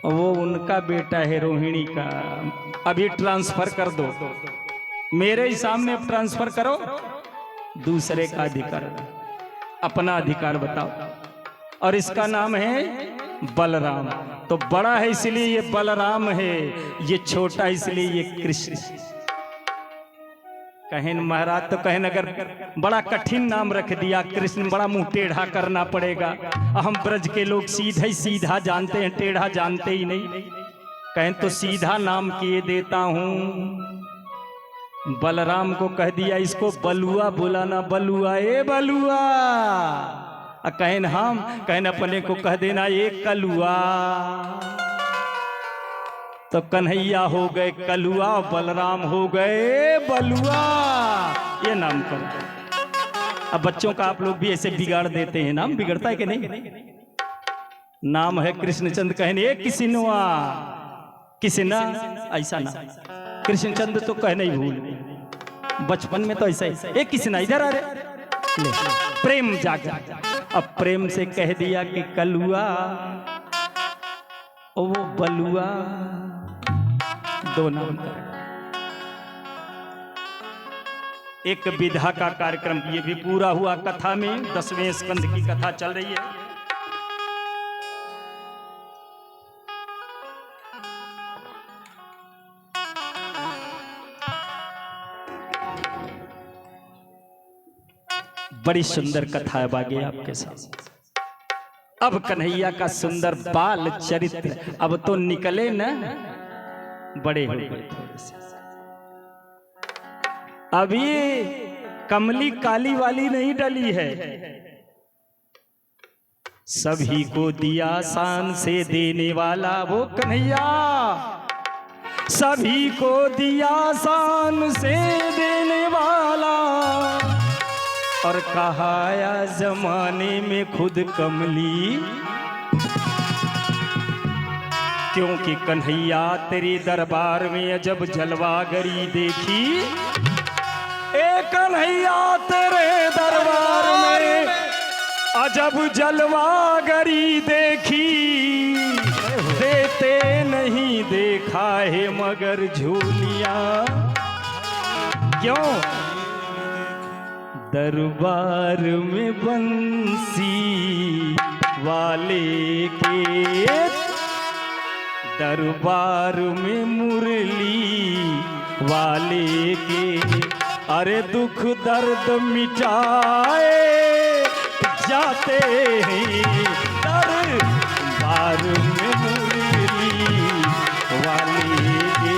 वो उनका बेटा है रोहिणी का। अभी ट्रांसफर कर दो, मेरे ही सामने ट्रांसफर करो। दूसरे का अधिकार, अपना अधिकार बताओ। और इसका नाम है बलराम। तो बड़ा है इसलिए ये बलराम है, ये छोटा इसलिए ये कृष्ण। कहें महाराज तो कहें अगर बड़ा कठिन नाम रख दिया कृष्ण, बड़ा मुंह टेढ़ा करना पड़ेगा। हम ब्रज के लोग सीधा सीधा जानते हैं, टेढ़ा जानते ही नहीं। कहें तो सीधा नाम किए देता हूं। बलराम को कह दिया इसको बलुआ बुलाना, बलुआ ए बलुआ। कहें हम कहें अपने को कह देना एक कलुआ। तो कन्हैया हो गए कलुआ, बलराम हो गए बलुआ। ये नाम करो। अब बच्चों का आप लोग भी ऐसे बिगाड़ देते हैं, नाम बिगड़ता है कि नहीं? नाम है कृष्णचंद्र, कहने एक किसिनवा किसिना, ऐसा ना कृष्णचंद्र तो कहना ही भूल। बचपन में तो ऐसा ही एक किसिना इधर आ रहे ले, प्रेम जागा। अब प्रेम से कह दिया कि कलुआ ओ वो बलुआ, दो नाम। एक विधा का कार्यक्रम ये भी पूरा हुआ। कथा में 10वें स्कंद की कथा चल रही है। बड़ी सुंदर कथा है बागे आपके साथ। अब कन्हैया का सुंदर बाल चरित्र अब तो निकले न, बड़े हो गए थोड़े से। अभी कमली काली वाली नहीं डली है। सभी को दिया शान से देने वाला वो कन्हैया, सभी को दिया शान से देने वाला। और कहाया जमाने में खुद कमली, क्योंकि कन्हैया तेरे दरबार में अजब जलवागरी देखी। ए कन्हैया तेरे दरबार में अजब जलवागरी देखी। देते नहीं देखा है मगर झूलियां, क्यों? दरबार में बंसी वाले के, दरबार में मुरली वाले के। अरे दुख दर्द मिटाए जाते हैं दरबार में मुरली वाले के।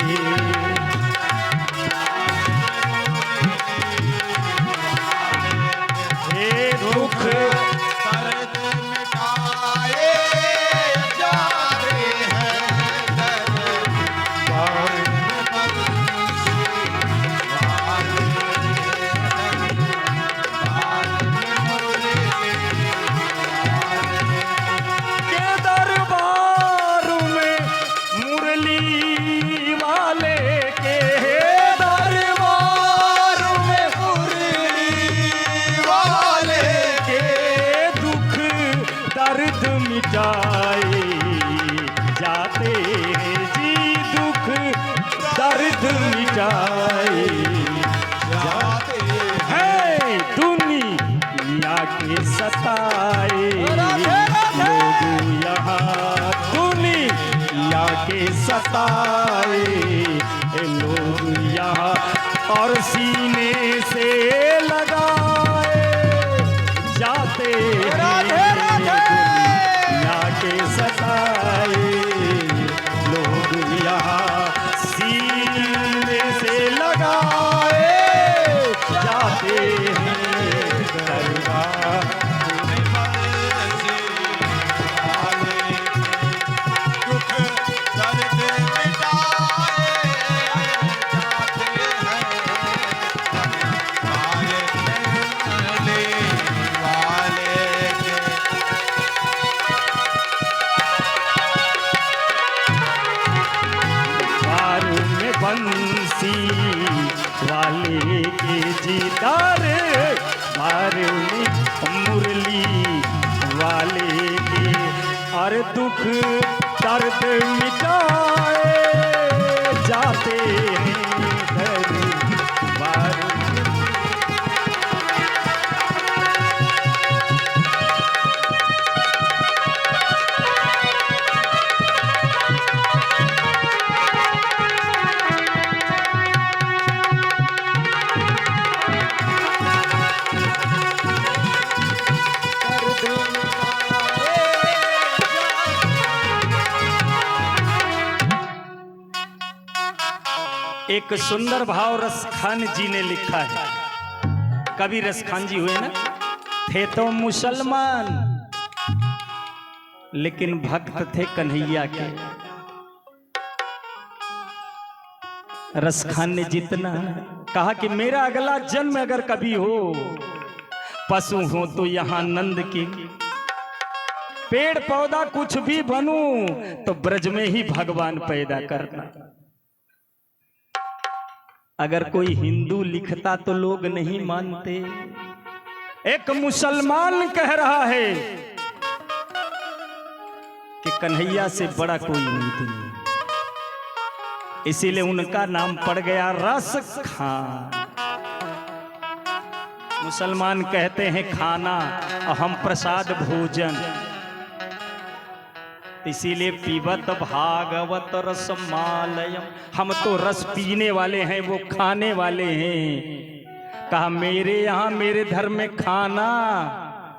दुख दर्द मिटाए जाते हैं दरबार में बंसी वाले के दरबार में मुरली वाले के। दरबार में मुरली वाले के दुख दर्द मिटाए जाते हैं जी, दुख दर्द मिटाए जाते हैं दुनिया के सताए और सीने से लगाए जाते राधे राधे। दुनिया के सताए लोग यहाँ सीने से लगाए जाते हैं दरबार बंसी वाले के जीदार बार मुरली वाले के और दुख दर्द मिटाए जाते हैं दरबार एक सुंदर भाव रसखान जी ने लिखा है। कवि रसखान जी हुए ना, थे तो मुसलमान लेकिन भक्त थे कन्हैया के। रसखान ने जितना कहा कि मेरा अगला जन्म अगर कभी हो, पशु हो तो यहाँ नंद की, पेड़ पौधा कुछ भी बनूं तो ब्रज में ही भगवान पैदा करना। अगर कोई हिंदू लिखता तो लोग नहीं मानते, एक मुसलमान कह रहा है कि कन्हैया से बड़ा कोई नहीं दुनिया, इसीलिए उनका नाम पड़ गया रसखान। मुसलमान कहते हैं खाना और हम प्रसाद भोजन, इसीलिए पीबत भागवत रसमालयम, हम तो रस पीने वाले हैं, वो खाने वाले हैं। कहा मेरे यहाँ मेरे धर्म में खाना,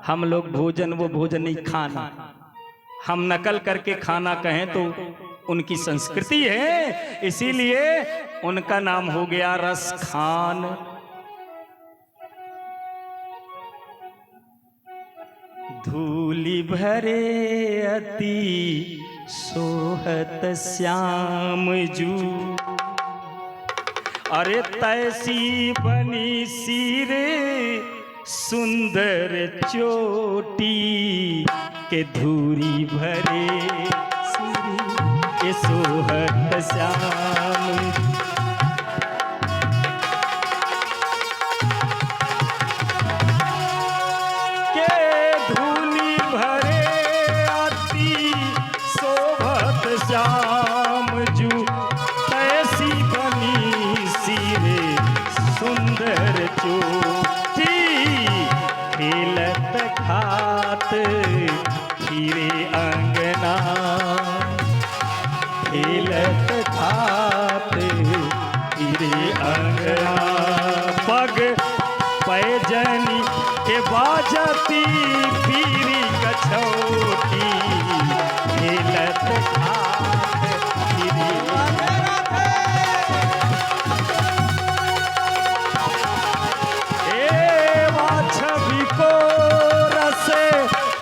हम लोग भोजन वो भोजन नहीं खाना। हम नकल करके खाना कहें तो उनकी संस्कृति है, इसीलिए उनका नाम हो गया रसखान। धूलि भरे अति सोहत श्याम जू, अरे तैसी बनी सिरे सुंदर चोटी के धूरी भरे सिरे सोहत श्याम। श्याम जू तैसी बनी सिरे सुंदर चोटी, खेलत खात फिरे अंगना, खेलत खात फिरे अंगना। पग पैजनी के बाजती फिरी कछौटी, खेलत खात फिरे छवि को रस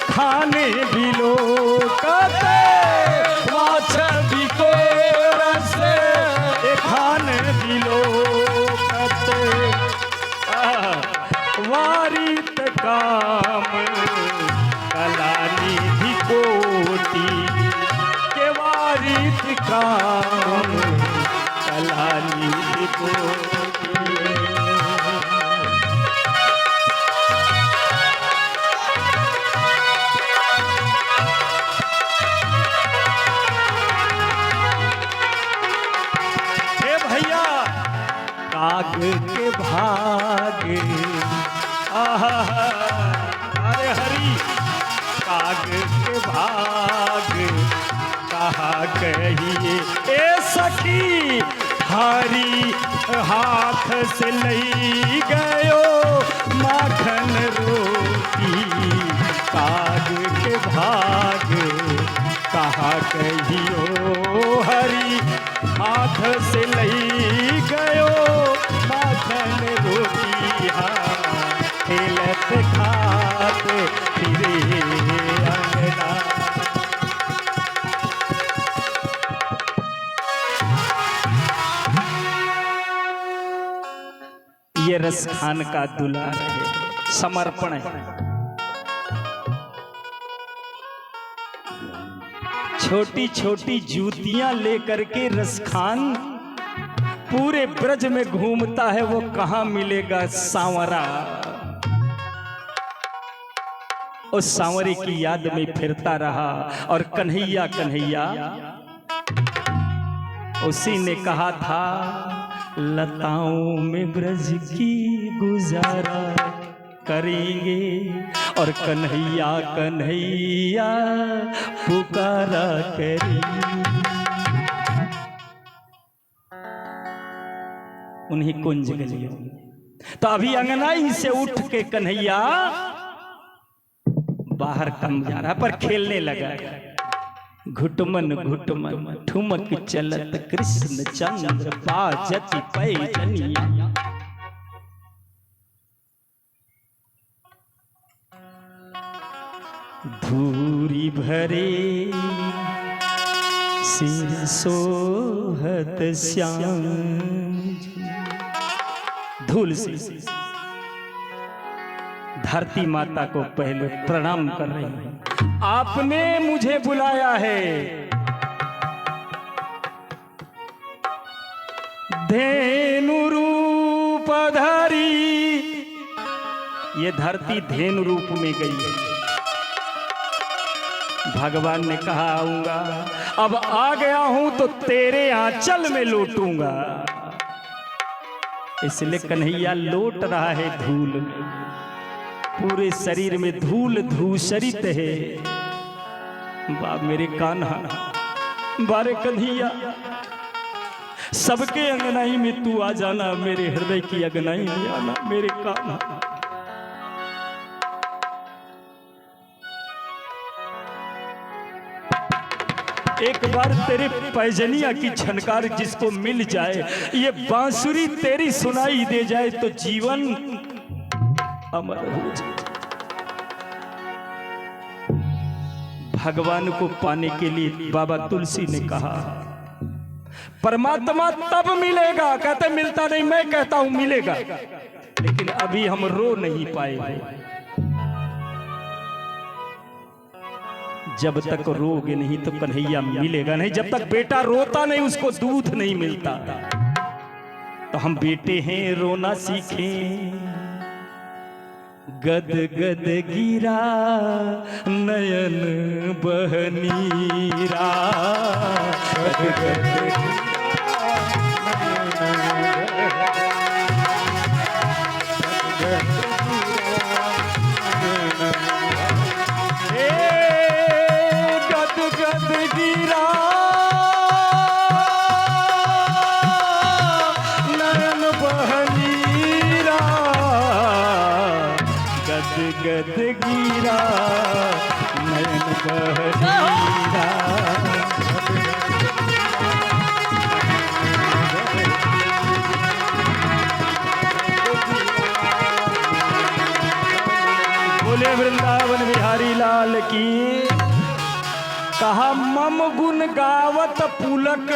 खाने भी लोकते, छवि को रस खाने भी लोकते। वारित काम कलानी भी कोटी के, वारित काम कलानी भी कोटी। काग के भाग अरे हरि, काग के भाग कहा कहिए ए सखी, हारी हाथ से लई गयो माखन रोटी, काग के भाग कहा कहियो। हरी हाथ से लई गयो माखन रोटी, खेलत खात फिरे अंगना। ये रस खान का दुलार है, समर्पण है। छोटी छोटी जूतियां लेकर के रसखान पूरे ब्रज में घूमता है, वो कहां मिलेगा सांवरा। उस सांवरे की याद में फिरता रहा और कन्हैया कन्हैया उसी ने कहा था, लताओं में ब्रज की गुजारा करेंगे और कन्हैया कन्हैया पुकारा करेंगे। उन्हीं कुंज गलियों तो अभी अंगनाई से उठ के कन्हैया बाहर कम जा रहा पर खेलने लगा। घुटमन घुटमन ठुमक चलत कृष्ण चंद्र बाजत पैजनिया। धूरी भरे सिर सोहत श्याम, धूल से धरती माता को पहले प्रणाम कर रही है। आपने मुझे बुलाया है, धेनु रूप धरी। ये धरती धेनु रूप में गई है। भगवान ने कहा आऊंगा, अब आ गया हूं तो तेरे आंचल में लौटूंगा। इसलिए कन्हैया लौट रहा है धूल में, पूरे शरीर में धूल धूसरित है। बा मेरे कान्हा, बारे कन्हैया, सबके अंगनाई में तू आ जाना, मेरे हृदय की अंगनाई में आना मेरे कान्हा। एक बार तेरे पैजनिया की झनकार जिसको मिल जाए, ये बांसुरी तेरी सुनाई दे जाए तो जीवन अमर हो जाए। भगवान को पाने के लिए बाबा तुलसी ने कहा, परमात्मा तब मिलेगा, कहते मिलता नहीं, मैं कहता हूं मिलेगा, लेकिन अभी हम रो नहीं पाएंगे। जब तक रोगे नहीं तो कन्हैया मिलेगा नहीं। जब तक बेटा रोता नहीं उसको दूध नहीं मिलता। तो हम बेटे हैं, रोना सीखें। गद गद गिरा नयन बहनीरा, गद गद गद गिरा नयन बहनीरा। बोले वृंदावन बिहारी लाल की। कहा मम गुण गावत पुलक,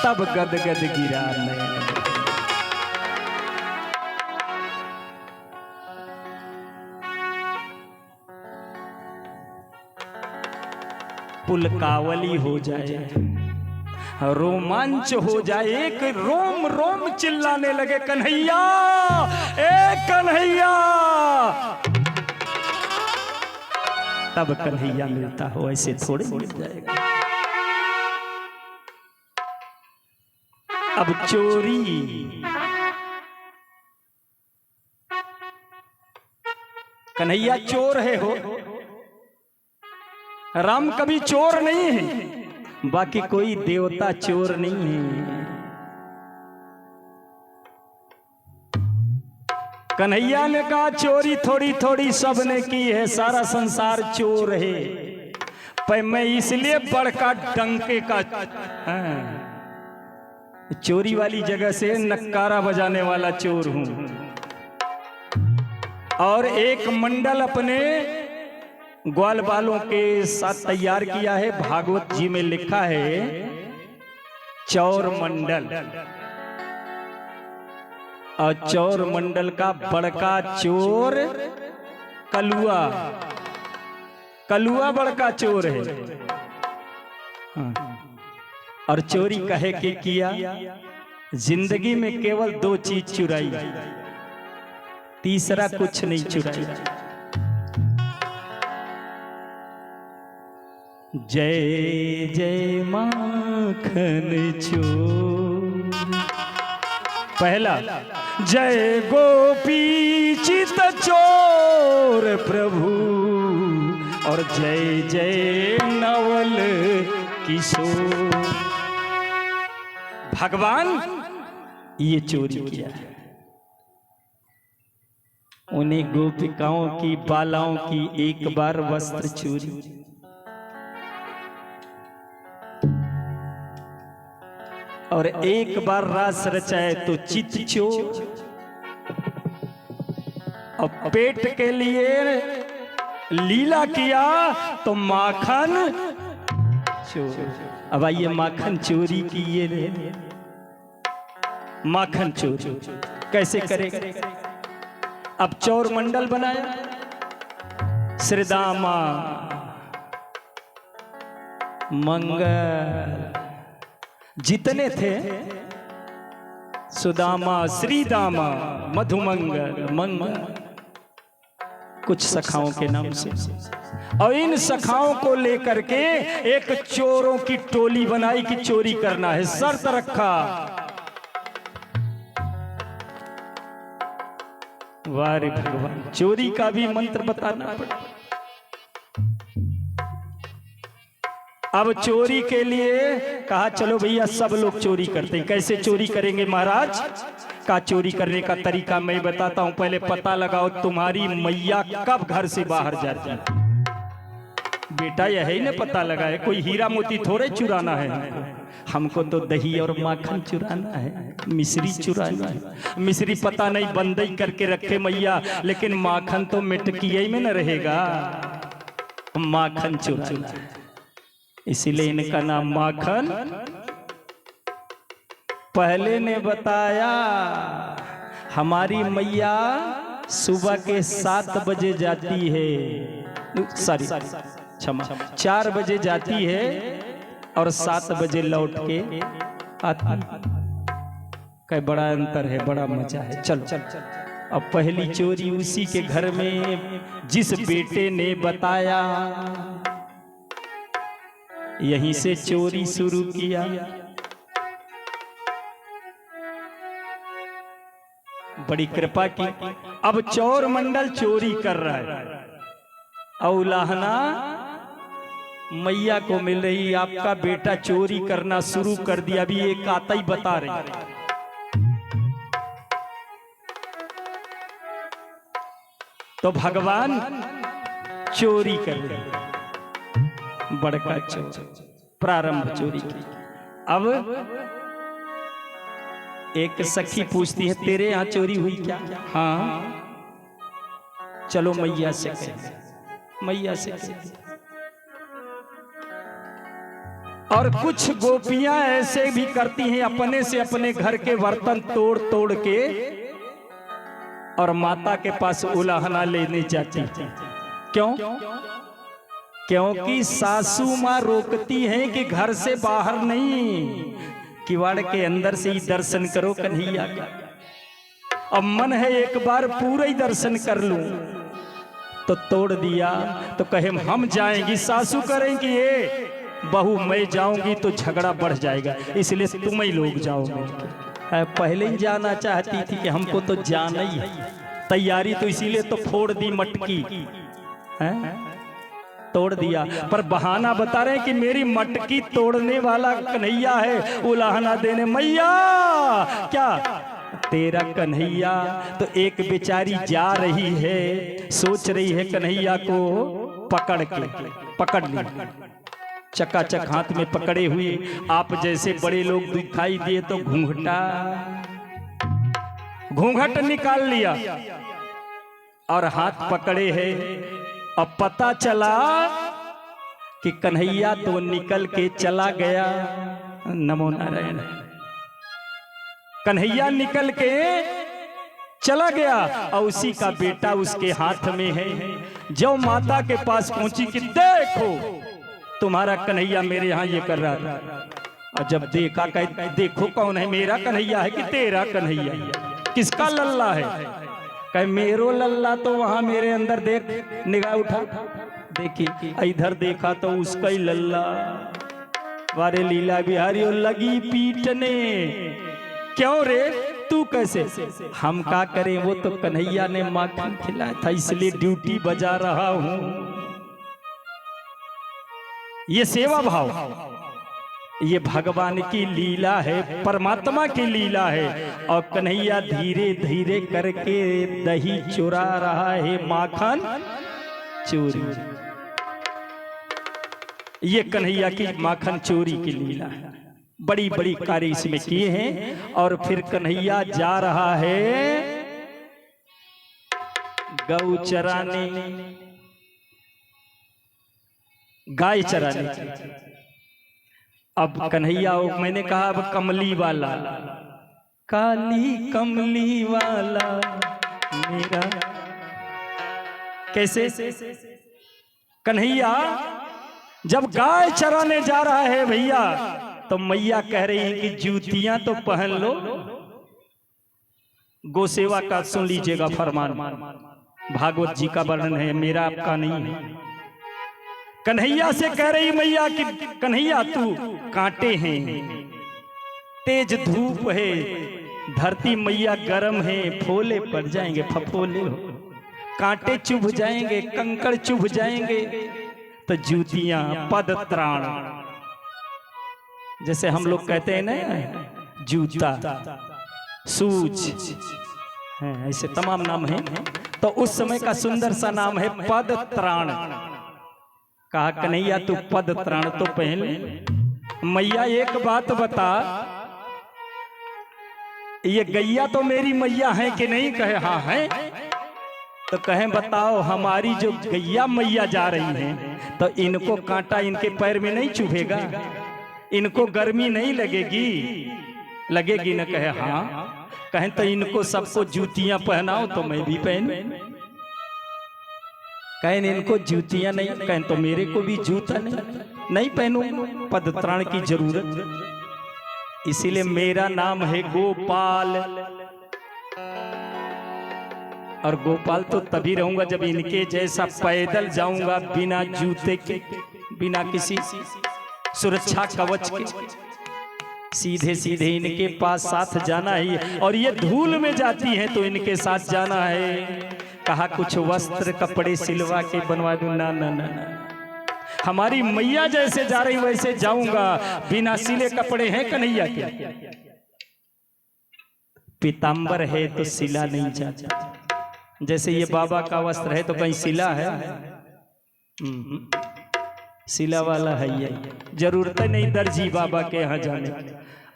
तब गद गद गिरा नयन। पुलकावली हो जाए, रोमांच हो जाए, एक रोम रोम चिल्लाने लगे कन्हैया, ए कन्हैया। तब कन्हैया मिलता हो, ऐसे थोड़े मिल जाएगा। अब चोरी कन्हैया चोर है हो, राम कभी चोर नहीं है। बाकी कोई देवता चोर नहीं है। कन्हैया ने कहा चोरी थोड़ी थोड़ी सबने की है, सारा संसार चोर है, पर मैं इसलिए बड़का डंके का चोरी वाली जगह से नक्कारा बजाने वाला चोर हूं। और एक मंडल अपने ग्वाल बालों के साथ तैयार किया है। भागवत जी में लिखा है चौर मंडल, और चौर मंडल का बड़का चोर कलुआ, कलुआ बड़का चोर है। और चोरी कहे के किया, जिंदगी में केवल 2 चीज चुराई, तीसरा कुछ नहीं चुराई। जय जय माखन चोर, पहला जय गोपी चित चोर प्रभु, और जय जय नवल किशोर। भगवान ये चोरी किया है, उन्हें गोपिकाओं की बालाओं की एक बार वस्त्र चोरी, और एक बार रास रचाए तो चित चोर, और पेट के लिए लीला किया तो माखन चोर। अब आइए माखन चोरी की ये माखन चोरी कैसे करेगा। अब चौर मंडल बनाया, श्रीदामा मंगल जितने थे, सुदामा श्रीदामा मधुमंगल मंगल, कुछ सखाओं के नाम से, और इन सखाओं को लेकर के एक चोरों की टोली बनाई कि चोरी करना है। शर्त रखा, वाह रे भगवान, चोरी का भी मंत्र बताना पड़ा। अब चोरी के लिए कहा चलो भैया सब लोग चोरी करते हैं। कैसे चोरी करेंगे महाराज? का चोरी करने का तरीका मैं बताता हूं। पहले पता लगाओ तुम्हारी मैया कब घर से बाहर जाती है। बेटा यही ना पता लगा है, कोई हीरा मोती थोड़े चुराना है हमको तो दही और माखन चुराना है, मिश्री चुराना है। मिश्री पता नहीं बंदई करके रखे मैया, लेकिन माखन तो मिटकिए में न रहेगा, माखन चुराना है। इसीलिए इनका नाम माखन। पहले ने बताया हमारी मैया सुबह के 7 बजे जाती है, सॉरी क्षमा 4 बजे जाती है और 7 बजे लौट के आती। क्या बड़ा अंतर है, बड़ा मजा है। चलो अब पहली चोरी उसी के घर में जिस बेटे ने बताया, यहीं से चोरी शुरू किया। बड़ी कृपा की। अब चौर मंडल चोरी कर रहा है, औलाहना मैया को मिल रही, आपका बेटा चोरी करना शुरू कर दिया। अभी एक आता ही बता रही, तो भगवान चोरी कर रहे, बड़का चोर, प्रारंभ चोरी की। अब एक सखी पूछती है तेरे यहाँ चोरी हुई क्या? हाँ, चलो मैया से कहें, मैया से कहें। और कुछ गोपियां ऐसे भी करती हैं, अपने से अपने घर के बर्तन तोड़ तोड़ के और माता के पास उलाहना लेने जाती हैं। क्यों? क्योंकि सासू माँ रोकती हैं कि घर से बाहर नहीं, किवाड़ के अंदर से ही दर्शन करो कन्हैया का। अब मन है एक बार पूरा ही दर्शन कर लूं, तो तोड़ दिया तो कहे हम जाएंगी, सासू करेंगी ये, बहू मैं जाऊंगी तो झगड़ा बढ़ जाएगा, इसलिए तुम ही लोग जाओगे। पहले ही जाना चाहती थी कि हमको तो जाना ही है, तैयारी तो इसीलिए तो फोड़ दी मटकी है। तोड़ दिया, पर बहाना बता रहे हैं कि मेरी मटकी तोड़ने वाला कन्हैया है, उलाहना देने मैया क्या तेरा कन्हैया। तो एक बेचारी जा रही है, सोच रही है कन्हैया को पकड़ ली, चकाचक हाथ में पकड़े हुए। आप जैसे बड़े लोग दिखाई दिए तो घूंघट निकाल लिया और हाथ पकड़े है। अब पता चला कि कन्हैया तो निकल के चला गया। नमो नारायण। कन्हैया निकल के चला गया और उसी का बेटा उसके हाथ में है। जब माता के पास पहुंची कि देखो तुम्हारा कन्हैया मेरे यहाँ ये कर रहा था, और जब देखा कह देखो कौन है, मेरा कन्हैया है कि तेरा कन्हैया, किसका लल्ला है? कहे मेरो लल्ला तो वहां मेरे अंदर, देख निगाह उठा, देखी इधर देखा तो उसका ही लल्ला। वारे लीला बिहारी और लगी पीटने, क्यों रे तू कैसे? हम क्या करें, वो तो कन्हैया ने माखन खिलाया था इसलिए ड्यूटी बजा रहा हूं। ये सेवा भाव, ये भगवान की लीला है, परमात्मा की लीला है। और कन्हैया धीरे धीरे करके दही चुरा रहा है, माखन चोरी। ये कन्हैया की माखन चोरी की लीला है। बड़ी बड़ी कार्य इसमें किए हैं। और फिर कन्हैया जा रहा है गौ चराने, गाय चराने। अब कन्हैया, मैंने कहा अब कमली वाला, काली कमली वाला मेरा, कैसे कन्हैया जब गाय चराने जा रहा है भैया, तो मैया कह रही है कि जूतियां तो पहन लो। गौ सेवा का सुन लीजिएगा फरमान, भागवत जी का वर्णन है, मेरा आपका नहीं है। कन्हैया से कह रही मैया कि कन्हैया तू, कांटे हैं, तेज धूप है, धरती मैया गरम है, फोले पड़ जाएंगे, फफोले हो, कांटे चुभ जाएंगे, कंकड़ चुभ जाएंगे, तो जूतियां पद त्राण, जैसे हम लोग कहते हैं ना जूता, सूज है, ऐसे तमाम नाम हैं। तो उस समय का सुंदर सा नाम है पद त्राण। कहा कन्हैया तू पद त्राण तो पहन ले। मैया एक बात बता, ये गैया तो मेरी मैया है कि नहीं? कहे हाँ है। तो कहें बताओ हमारी जो गैया मैया जा रही हैं, तो इनको कांटा इनके पैर में नहीं चुभेगा? इनको गर्मी नहीं लगेगी? लगेगी न? कहे हाँ। कहें तो इनको सबको जूतियां पहनाओ तो मैं भी पहन। कहें इनको जूतियां नहीं, कहें तो मेरे को भी जूता नहीं पहनू, पद त्राण की जरूरत। इसीलिए मेरा नाम है गोपाल, और गोपाल तो तभी रहूंगा जब इनके जैसा पैदल जाऊंगा, बिना जूते के, बिना किसी सुरक्षा कवच के, सीधे सीधे इनके पास साथ जाना है। और ये धूल में जाती हैं तो इनके साथ जाना है। कहा कुछ वस्त्र कपड़े सिलवा के बनवा दूं? ना ना ना ना, हमारी मैया जैसे जा रही वैसे जाऊंगा, बिना सिले कपड़े हैं कन्हैया के। पीतांबर है तो सिला नहीं जाता, जैसे ये बाबा का वस्त्र है तो कहीं सिला है? सिला वाला है ये, जरूरत नहीं दर्जी बाबा के यहाँ जाने।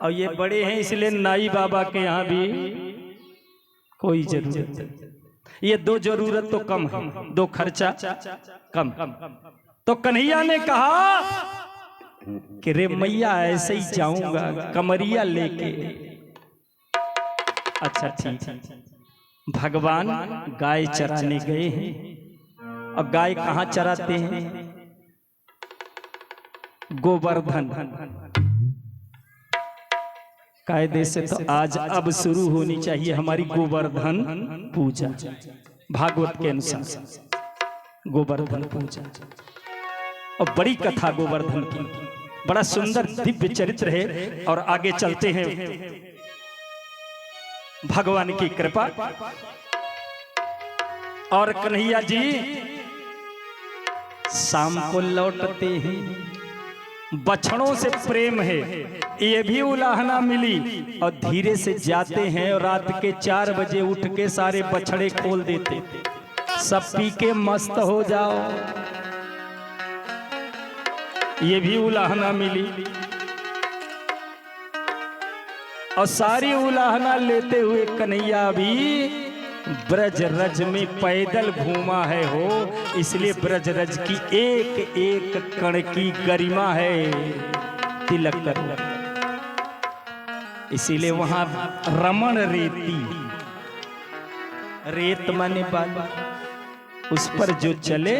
और ये बड़े हैं इसलिए नाई बाबा के यहाँ भी कोई जरूरत नहीं। ये दो जरूरत तो कम है, दो खर्चा कम। तो कन्हैया ने कहा कि रे मैया ऐसे ही जाऊंगा कमरिया लेके। अच्छा ठीक है। भगवान गाय चराने गए हैं। और गाय कहाँ चराते हैं? गोवर्धन। कायदे से तो आज अब शुरू होनी चाहिए हमारी गोवर्धन पूजा, भागवत के अनुसार गोवर्धन पूजा। और बड़ी कथा गोवर्धन की, बड़ा सुंदर दिव्य चरित्र है। और आगे चलते हैं, भगवान की कृपा। और कन्हैया जी शाम को लौटते हैं। बछड़ों से प्रेम है, ये भी उलाहना मिली। और धीरे से जाते हैं और रात के 4 बजे उठ के सारे बछड़े खोल देते, सब पी के मस्त हो जाओ, ये भी उलाहना मिली। और सारी उलाहना लेते हुए कन्हैया भी ब्रज रज में पैदल घूमा है हो, इसलिए ब्रज रज की एक एक कण की गरिमा है तिलक करो। इसीलिए वहां रमण रेती, रेत माने बाबा, उस पर जो चले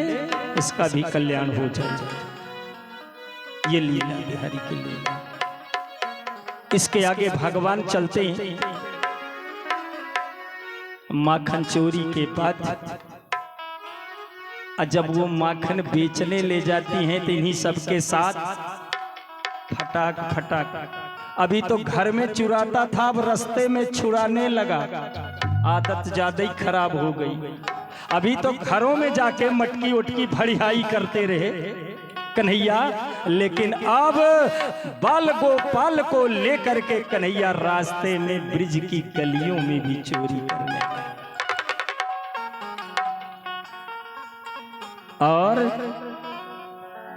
उसका भी कल्याण हो जाए। ये लीला बिहारी की लीला। इसके आगे भगवान चलते हैं माखन चोरी के बाद। जब वो माखन बेचने ले जाती हैं तो इन्हीं सबके साथ फटाक फटाक। अभी तो घर में चुराता था, अब रास्ते में छुड़ाने लगा, आदत ज्यादा ही खराब हो गई। अभी तो घरों में जाके मटकी उटकी भड़ियाई करते रहे कन्हैया, लेकिन अब बाल गोपाल को लेकर के कन्हैया रास्ते में ब्रिज की गलियों में भी चोरी करने लगा। और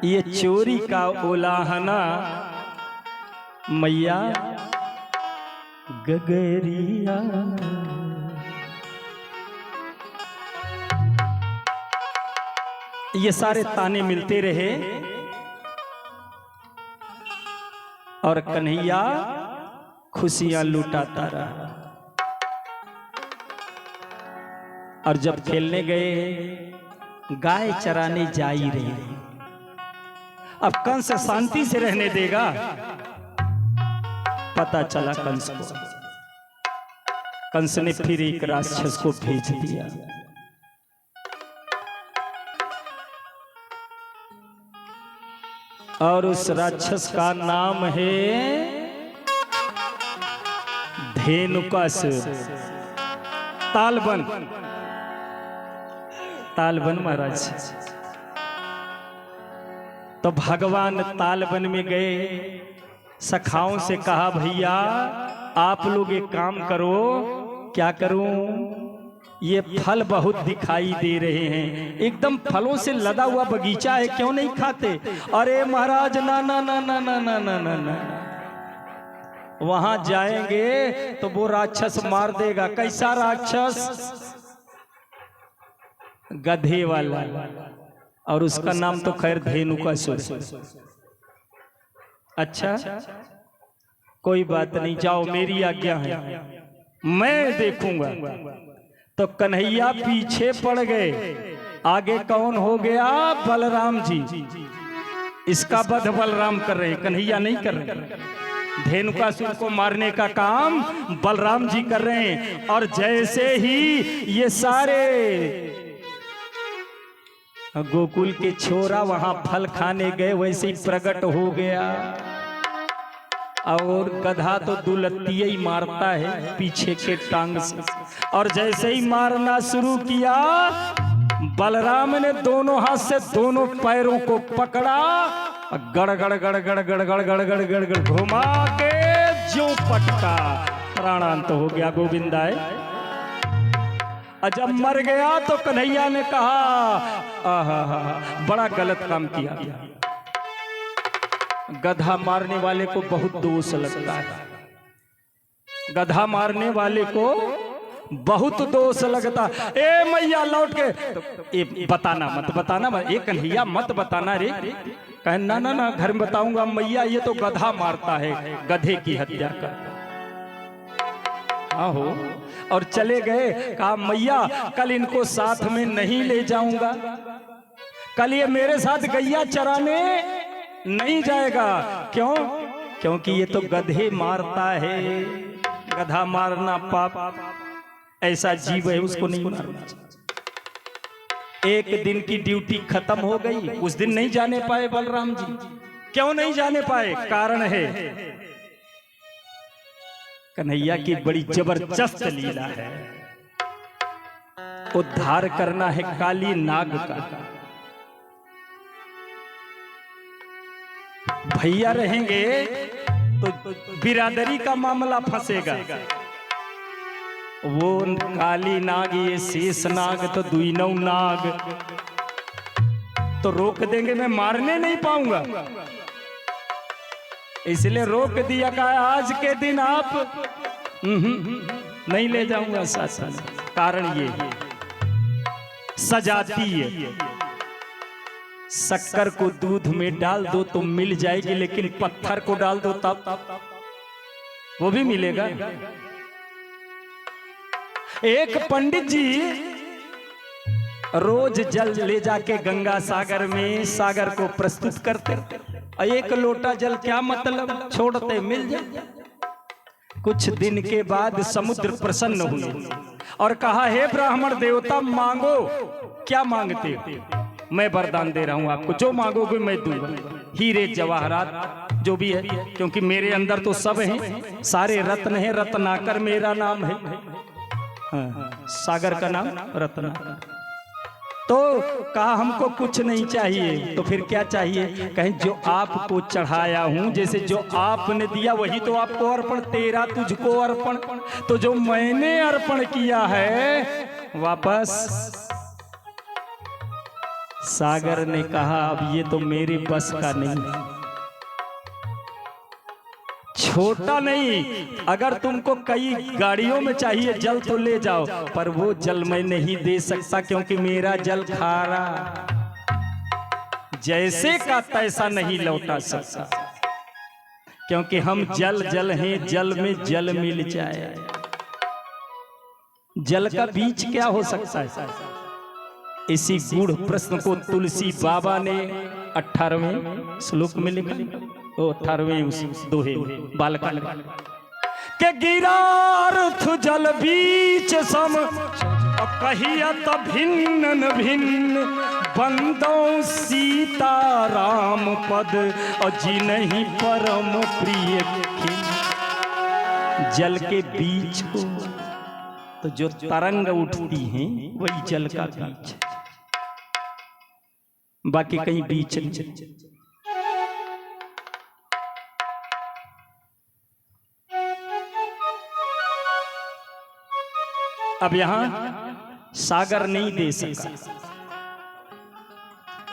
ये चोरी का उलाहना मैया गगरिया, ये सारे ताने मिलते रहे और कन्हैया खुशियां लुटाता रहा। और जब खेलने गए, गाय चराने जा ही रही। अब कंस शांति से रहने देगा? पता चला कंस को, कंस ने फिर एक राक्षस को भेज दिया। और उस राक्षस का नाम है धेनुकासुर। तालबन, तालबन महाराज। तो भगवान तालबन में गए, सखाओं से कहा भैया आप लोग एक काम करो। क्या करूं? ये फल बहुत दिखाई दे रहे हैं, एकदम फलों से लदा हुआ बगीचा है, क्यों नहीं खाते? अरे महाराज ना ना ना ना ना ना ना ना ना, वहां जाएंगे तो वो राक्षस मार देगा। कैसा राक्षस? गधे वाला, और उसका नाम तो खैर धेनुकासुर। अच्छा कोई बात नहीं, जाओ मेरी आज्ञा है, मैं देखूंगा। तो कन्हैया पीछे पड़ गए। आगे कौन हो गया? बलराम जी। इसका वध बलराम कर रहे, कन्हैया नहीं कर रहे। धेनुकासुर को मारने का काम बलराम जी कर रहे हैं। और जैसे ही ये सारे गोकुल के छोरा वहां फल खाने गए, वैसे ही प्रकट हो गया। और गधा तो दुलत्तिये ही मारता है पीछे के टांग से। और जैसे ही मारना शुरू किया, बलराम ने दोनों हाथ से दोनों पैरों को पकड़ा, गड़गड़ गड़गड़ गड़गड़ गड़गड़ गड़गड़ घुमा के जो पटका, प्राणांत हो गया। गोविंदाय। जब मर गया तो कन्हैया ने कहा आहा बड़ा गलत काम किया। गधा मारने वाले को बहुत दोष लगता है, गधा मारने वाले को बहुत दोष लगता। ए मैया लौट के तो ए बताना मत, बताना मत, ए कन्हैया मत बताना रे। कहे ना ना ना, घर में बताऊंगा मैया, ये तो गधा मारता है, गधे की हत्या करता। आहो। और चले गए। कहा मैया कल इनको साथ में नहीं ले जाऊंगा, कल ये मेरे साथ गैया चराने नहीं जाएगा। क्यों? क्योंकि ये तो गधे मारता है, गधा मारना पाप, ऐसा जीव है, उसको नहीं मारना। एक दिन की ड्यूटी खत्म हो गई, उस दिन नहीं जाने पाए बलराम जी। क्यों नहीं जाने पाए? कारण है कन्हैया की बड़ी जबरदस्त लीला है। उद्धार करना है काली नाग का। भैया रहेंगे तो बिरादरी का मामला फंसेगा। वो काली नाग, ये शेष नाग, तो दुईनौ नाग, तो रोक देंगे, मैं मारने नहीं पाऊंगा। इसलिए रोक दिया का आज के दिन आप नहीं ले जाऊंगा साथ में। कारण ये सजाती है, शक्कर को दूध में डाल दो तो मिल जाएगी, लेकिन पत्थर को डाल दो तब वो भी मिलेगा। एक पंडित जी रोज जल ले जाके गंगा सागर में सागर को प्रस्तुत करते। एक लोटा जल क्या मतलब, छोड़ते मिल जाए। कुछ दिन के बाद समुद्र प्रसन्न हुए और कहा, हे ब्राह्मण देवता, मांगो, क्या मांगते हो? मैं वरदान दे रहा हूं आपको, जो मांगोगे मैं दूंगा। हीरे जवाहरात जो भी है, क्योंकि मेरे अंदर तो सब हैं, सारे रत्न हैं, रत्नाकर मेरा नाम है। हाँ, सागर का नाम रत्नाकर। तो कहा हमको कुछ नहीं चाहिए, तो फिर क्या चाहिए? कहें जो आपको चढ़ाया हूं, जैसे जो आपने दिया वही तो आपको अर्पण, तेरा तुझको अर्पण, तो जो मैंने अर्पण किया है वापस। सागर ने कहा, अब ये तो मेरे बस का नहीं, छोटा नहीं, अगर तुमको कई गाड़ियों में चाहिए जल तो ले जाओ, पर वो जल मैं नहीं दे सकता, क्योंकि मेरा जल खारा, जैसे का तैसा नहीं लौटा सकता, क्योंकि हम जल जल हैं, जल में जल मिल जाए। जल का बीज क्या हो सकता है? इसी गूढ़ प्रश्न को तुलसी बाबा ने 18वें श्लोक में लिखा, 18वें दोहे बालकांड के गिरार्थ जल बीच सम कहियत भिन्न भिन्न बंदो सीता राम पद और जिन्हीं परम प्रिय खिन। जल के बीच को तो जो तरंग उठती हैं वही जल का बीज है, बाकी कहीं बीच नहीं। अब यहां सागर नहीं दे सका,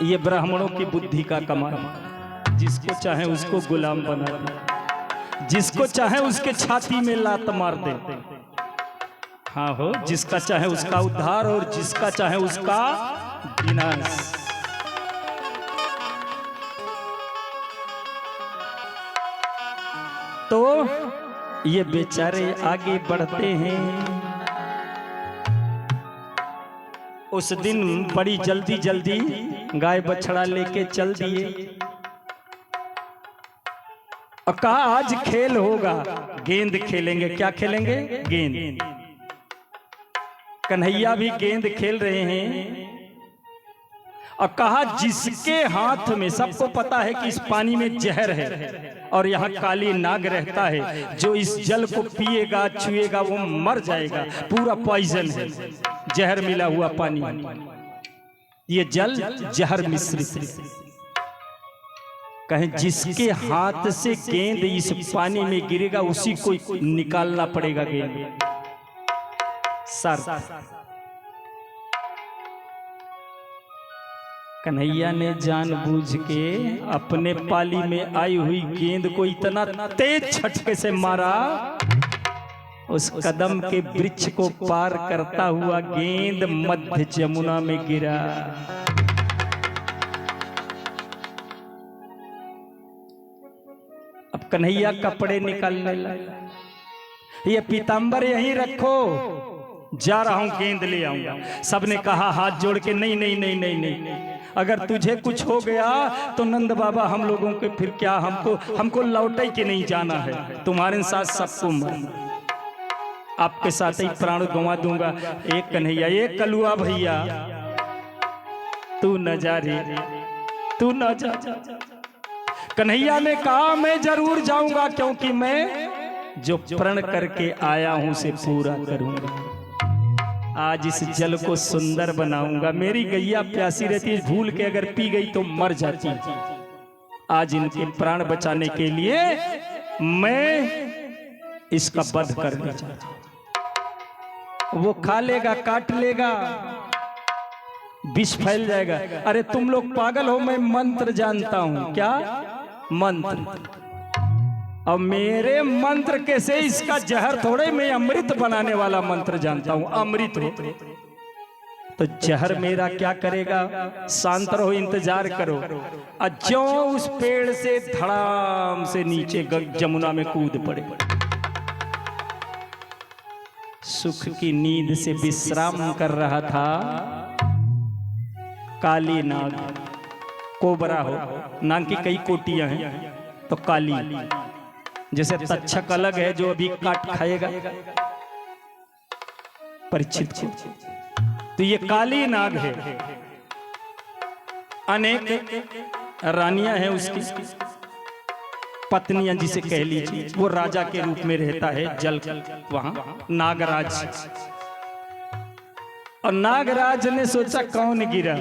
ये ब्राह्मणों की बुद्धि का कमाल। जिसको चाहे उसको गुलाम बना दे, जिसको चाहे उसके छाती में लात मार दे। हाँ हो, जिसका चाहे उसका उद्धार और जिसका चाहे उसका विनाश। तो ये बेचारे आगे बढ़ते हैं। उस दिन बड़ी जल्दी जल्दी गाय बछड़ा लेके चल दिए और कहा आज खेल होगा, गेंद खेलेंगे। क्या खेलेंगे? गेंद। कन्हैया भी गेंद खेल रहे हैं और कहा जिसके हाथ में, सबको पता है कि इस पानी में जहर है और यहाँ काली नाग रहता है, जो इस जल को पिएगा छुएगा वो मर जाएगा, पूरा पॉइजन है, जहर मिला हुआ पानी, ये जल जहर मिश्रित। कहें जिसके हाथ से गेंद इस पानी में गिरेगा उसी को निकालना पड़ेगा गेंद। सर कन्हैया ने जानबूझ के अपने पाली में आई हुई गेंद को इतना तेज झटके से मारा, उस कदम के वृक्ष को पार करता हुआ गेंद मध्य जमुना में गिरा। अब कन्हैया कपड़े निकालने लगा, ये पीतांबर यहीं रखो, जा रहा हूं गेंद ले आऊंगा। सबने कहा हाथ जोड़ के, नहीं नहीं नहीं नहीं नहीं, अगर तुझे कुछ हो गया तो नंद बाबा हम लोगों के फिर क्या, हमको लौटे के नहीं जाना है, तुम्हारे साथ सबको मरना, आपके साथ ही प्राण गंवा दूंगा। एक कन्हैया, एक कलुआ भैया, तू न जा रे, तू न जा। कन्हैया ने कहा मैं जरूर जाऊंगा, क्योंकि मैं जो प्रण करके आया हूं उसे पूरा करूंगा। आज इस जल को सुंदर बनाऊंगा। मेरी गैया प्यासी रहती है, भूल के अगर पी गई तो मर जाती, आज इनके प्राण बचाने के लिए मैं इसका वध करने जा रहा हूं। वो खा लेगा, काट लेगा, विष फैल जाएगा। अरे तुम लोग पागल हो, मैं मंत्र जानता हूं। क्या मंत्र? और मेरे मंत्र कैसे इसका जहर थोड़े, मैं अमृत बनाने वाला मंत्र जानता हूं। अमृत हो तो जहर मेरा क्या करेगा? शांत रहो, इंतजार करो। और जो उस पेड़ से धड़ाम से नीचे जमुना में कूद पड़े। सुख की नींद से विश्राम कर रहा था काली नाग। कोबरा हो, नाग की कई कोटियां हैं, तो काली जैसे तक्षक अलग है जो अभी काट खाएगा परीक्षित को, तो ये काली नाग है। अनेक रानियां हैं उसकी, पत्नियां जिसे कह लीजिए। वो राजा के रूप में रहता है जल वहां, नागराज। और नागराज ने सोचा कौन गिरा,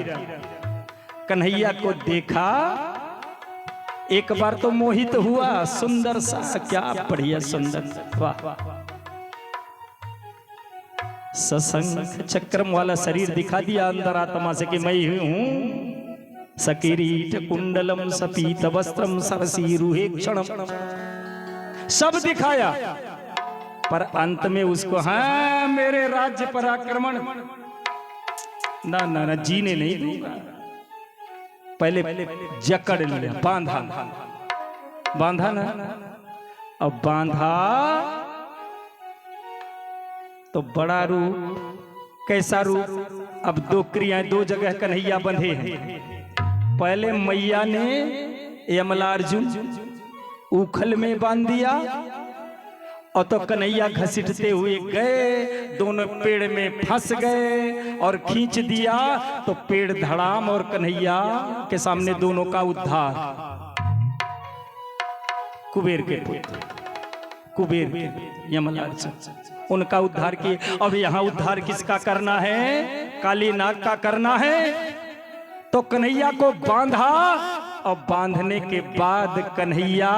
कन्हैया को देखा, एक बार तो मोहित हुआ। सुंदर सा, क्या बढ़िया सुंदर, वाह। सशंख चक्रम वाला शरीर दिखा दिया अंदर आत्मा से कि मैं ही हूं। सकिरीट कुंडलम सपीत वस्त्रम सरसी रुहे क्षणम, सब दिखाया। पर अंत में उसको, हाँ मेरे राज्य पर आक्रमण, ना ना ना, जीने नहीं दूंगा। पहले जकड़ लिया, बांधा, बांधा ना। अब बांधा तो बड़ा रूप, कैसा रूप? अब दो क्रियाएं, दो जगह कन्हैया बंधे हैं। पहले मैया ने यमलार्जुन उखल में बांध दिया, और तो कन्हैया घसीटते हुए गए, दोनों पेड़ में फंस गए और खींच दिया। तो पेड़ धड़ाम और कन्हैया के सामने दोनों का उद्धार। कुबेर के पुत्र, कुबेर के यमलार्जुन, उनका उद्धार किए। अब यहाँ उद्धार किसका करना है? काली नाग का करना है। तो कन्हैया को बांधा, और बांधने के बाद कन्हैया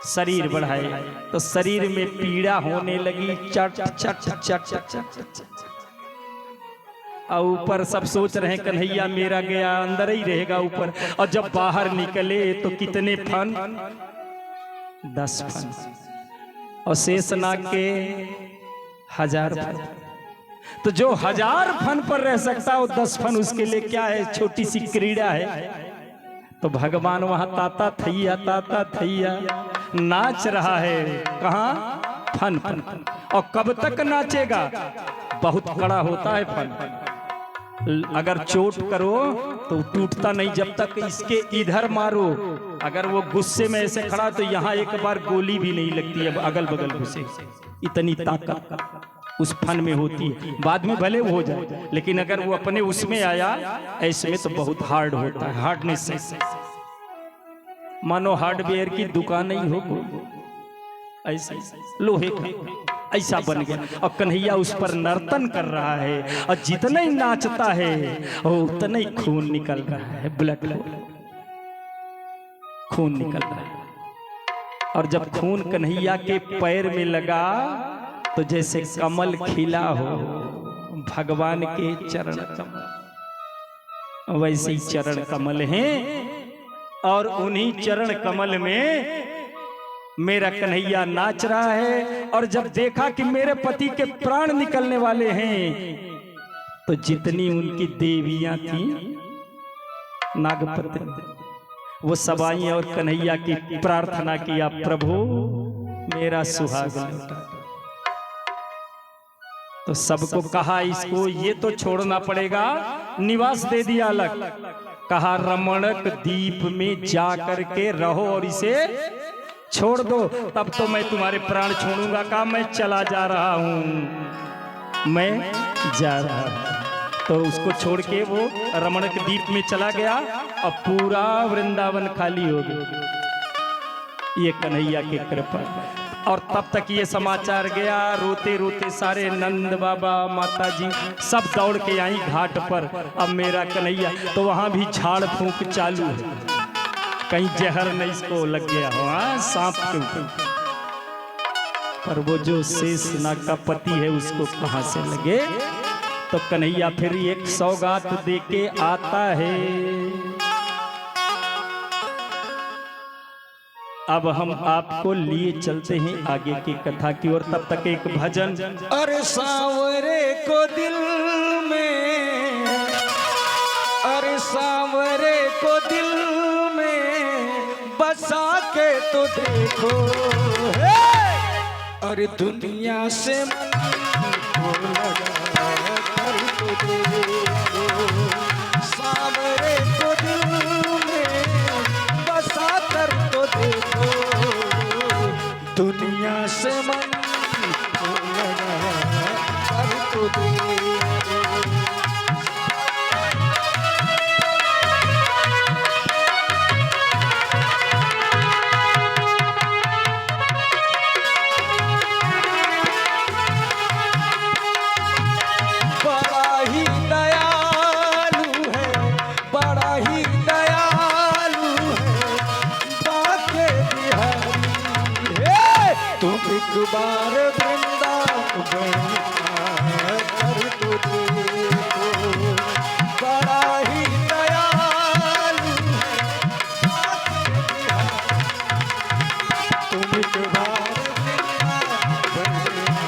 शरीर बढ़ाए, तो शरीर में पीड़ा होने लगी। चट चट चट चट चट। और ऊपर सब सोच रहे हैं कन्हैया मेरा गया, अंदर ही रहेगा ऊपर। और जब बाहर निकले तो कितने फन? 10 फन। और शेषनाग के 1000 फन। तो जो 1000 फन पर रह सकता हो, 10 फन उसके लिए क्या है? छोटी सी क्रीड़ा है। तो भगवान वहां ताता थैया नाच रहा है। कहां? Fun fun. और कब तक नाचेगा? बहुत कड़ा होता है फन। अगर चोट करो तो टूटता नहीं जब तक इसके इधर मारो। अगर वो गुस्से में ऐसे खड़ा तो यहाँ एक बार गोली भी नहीं लगती है अगल बगल घुसे। इतनी ताकत उस फन में होती है। बाद में भले वो हो जाए, लेकिन अगर वो अपने उसमें आया ऐसे में तो बहुत हार्ड होता है। हार्डनेस से मानो हार्डवेयर की दुकान ही हो, ऐसा लोहे का ऐसा बन गया। और कन्हैया उस पर नर्तन कर रहा है, और जितना ही नाचता है उतना ही खून निकल रहा है। ब्लड खून निकल रहा है। और जब खून कन्हैया के पैर में लगा तो जैसे कमल खिला हो, भगवान के चरण कमल, वैसे ही चरण कमल हैं। और उन्हीं चरण कमल में मेरा कन्हैया नाच रहा है। और जब देखा कि मेरे पति के प्राण निकलने वाले हैं, तो जितनी उनकी देवियां थी नागपत्नी, वो सब आई और कन्हैया की प्रार्थना किया, प्रभु मेरा सुहाग लौटा। तो सबको कहा इसको ये तो छोड़ना पड़ेगा, निवास दे दिया अलग। कहा रमणक द्वीप में जा करके रहो और इसे छोड़ दो, तब तो मैं तुम्हारे प्राण छोड़ूंगा। कहा मैं चला जा रहा हूं, मैं जा रहा हूं। तो उसको छोड़ के वो रमणक द्वीप में चला गया और पूरा वृंदावन खाली हो गया। ये कन्हैया की कृपा। और तब तक ये समाचार गया, रोते रोते सारे नंद बाबा माता जी सब दौड़ के आई घाट पर। अब मेरा कन्हैया तो वहां भी झाड़ फूंक चालू है, कहीं जहर नहीं इसको लग गया हो, हाँ सांप के ऊपर। पर वो जो शेषनाग का पति है उसको कहां से लगे। तो कन्हैया फिर एक सौगात दे के आता है। अब हम आपको लिए चलते हैं आगे की कथा की ओर, तब तक एक भजन। अरे सांवरे को दिल में, अरे सांवरे को दिल में बसा के तो देखो, अरे दुनिया से मन को लगा कर तो देखो, सांवरे को दिल में बसा कर तो देखो, दुनिया से मन को लगा कर तो देखो। बड़ा ही दयालु है, बड़ा ही दयालु है बाके बिहारी है, तुम एक बार वृंदावन कर तो देखो, बड़ा ही दयालु है बाके बिहारी, तुम एक बार वृंदावन कर तो देखो।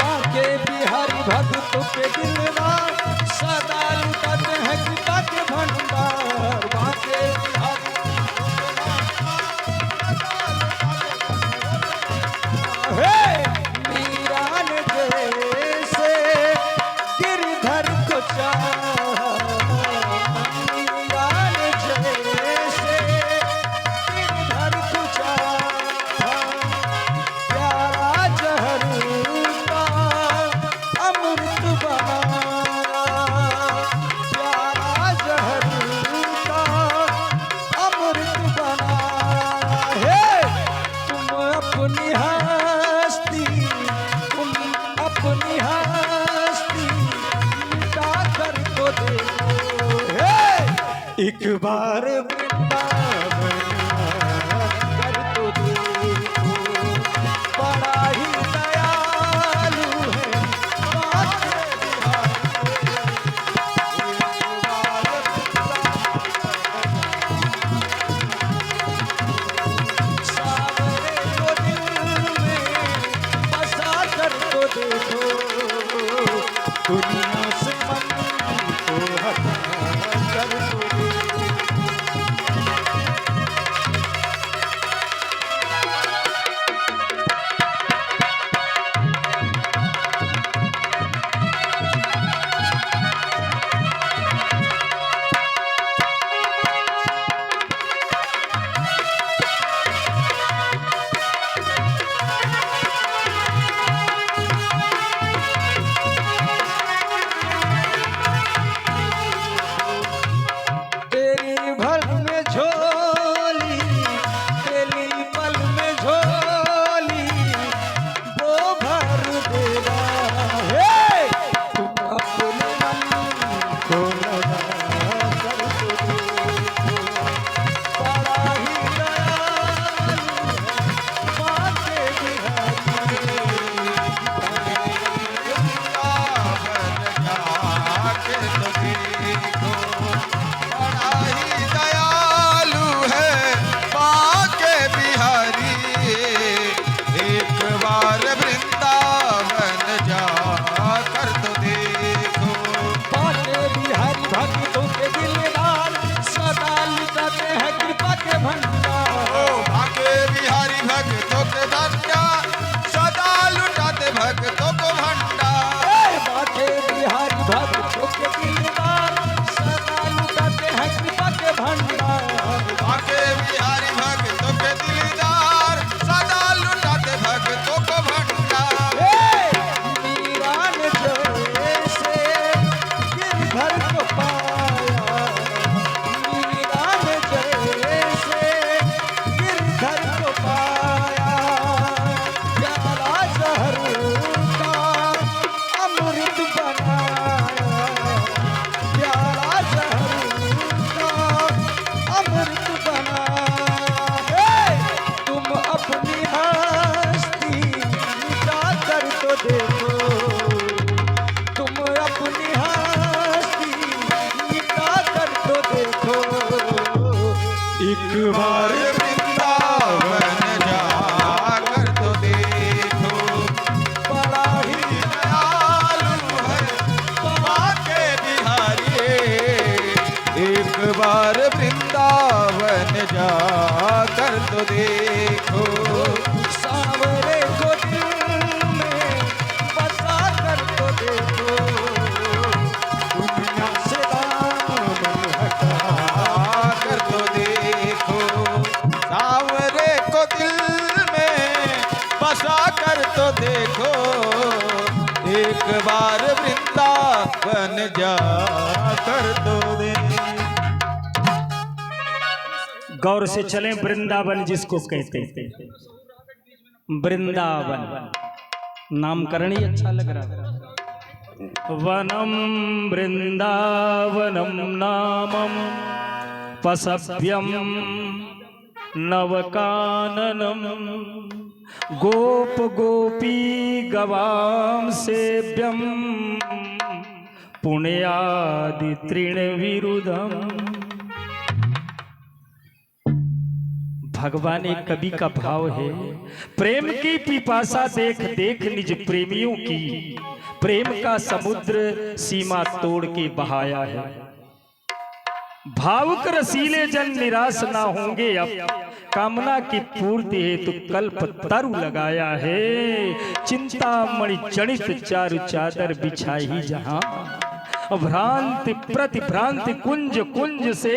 बाके बिहारी भक्तों के दिलदार सदा लुटाते हैं कृपा के भंडार, बाके बिहारी हे मीरा ने जैसे गिरधर को चाहा, मीरा ने जैसे गिरधर को चाहा, प्यारा जहर का अमृत बनाया, प्यारा जहर का अमृत बनाया है, तुम अपनी हस्ती, तुम अपनी हस्ती मिटा कर तो देखो, हे एक बार वृंदावन कर तो देखो, बड़ा ही दयालु है बाके बिहारी, एक बार सांवरे को दिल में बसा कर तो देखो, दुनिया से मन को हटा कर तो देखो। तेरी भर में झोली, तेरी पल में झोली, वो भर देगा, हे तुम अपने मन को लगा कर तो देखो, बड़ा ही दयालु है बाके बिहारी, एक बार वृंदावन जा कर तो देखो, बाके बिहारी भक्तों के दिलदार सदा लुटाते हैं कृपा के भंडार, ओ भागे बिहारी भक्तों के भंडार सदा लुटाते भक्तों को भंडार, बाके बिहारी भक्तों के दिलदार एक बार वृंदावन जाकर तो देखो, बड़ा ही दयालु है बाके बिहारी। एक बार वृंदावन जाकर तो देखो, सांवरे को दिल में बसा कर तो देखो, दुनिया से दामन हटा कर तो देखो, सांवरे को दिल में बसा कर तो देखो, एक बार वृंदावन जा कर तो देखो। गौर से चलें, वृंदावन जिसको कहते हैं, वृंदावन नामकरण ही अच्छा लग रहा है। वनम वृंदावनम नामम पसभ्यम नवकाननम गोप गोपी गवाम सेव्यम पुण्यादि तृणविरुधम। भगवान एक कवि का भाव है, प्रेम की पिपासा देख देख निज प्रेमियों की, प्रेम का समुद्र सीमा तोड़ के बहाया है। भावुक रसीले जन निराश ना होंगे अब, कामना की पूर्ति हेतु कल्प तरु लगाया है। चिंतामणि जनित चारु चादर बिछाई जहां, भ्रांति प्रतिभ्रांति कुंज कुंज से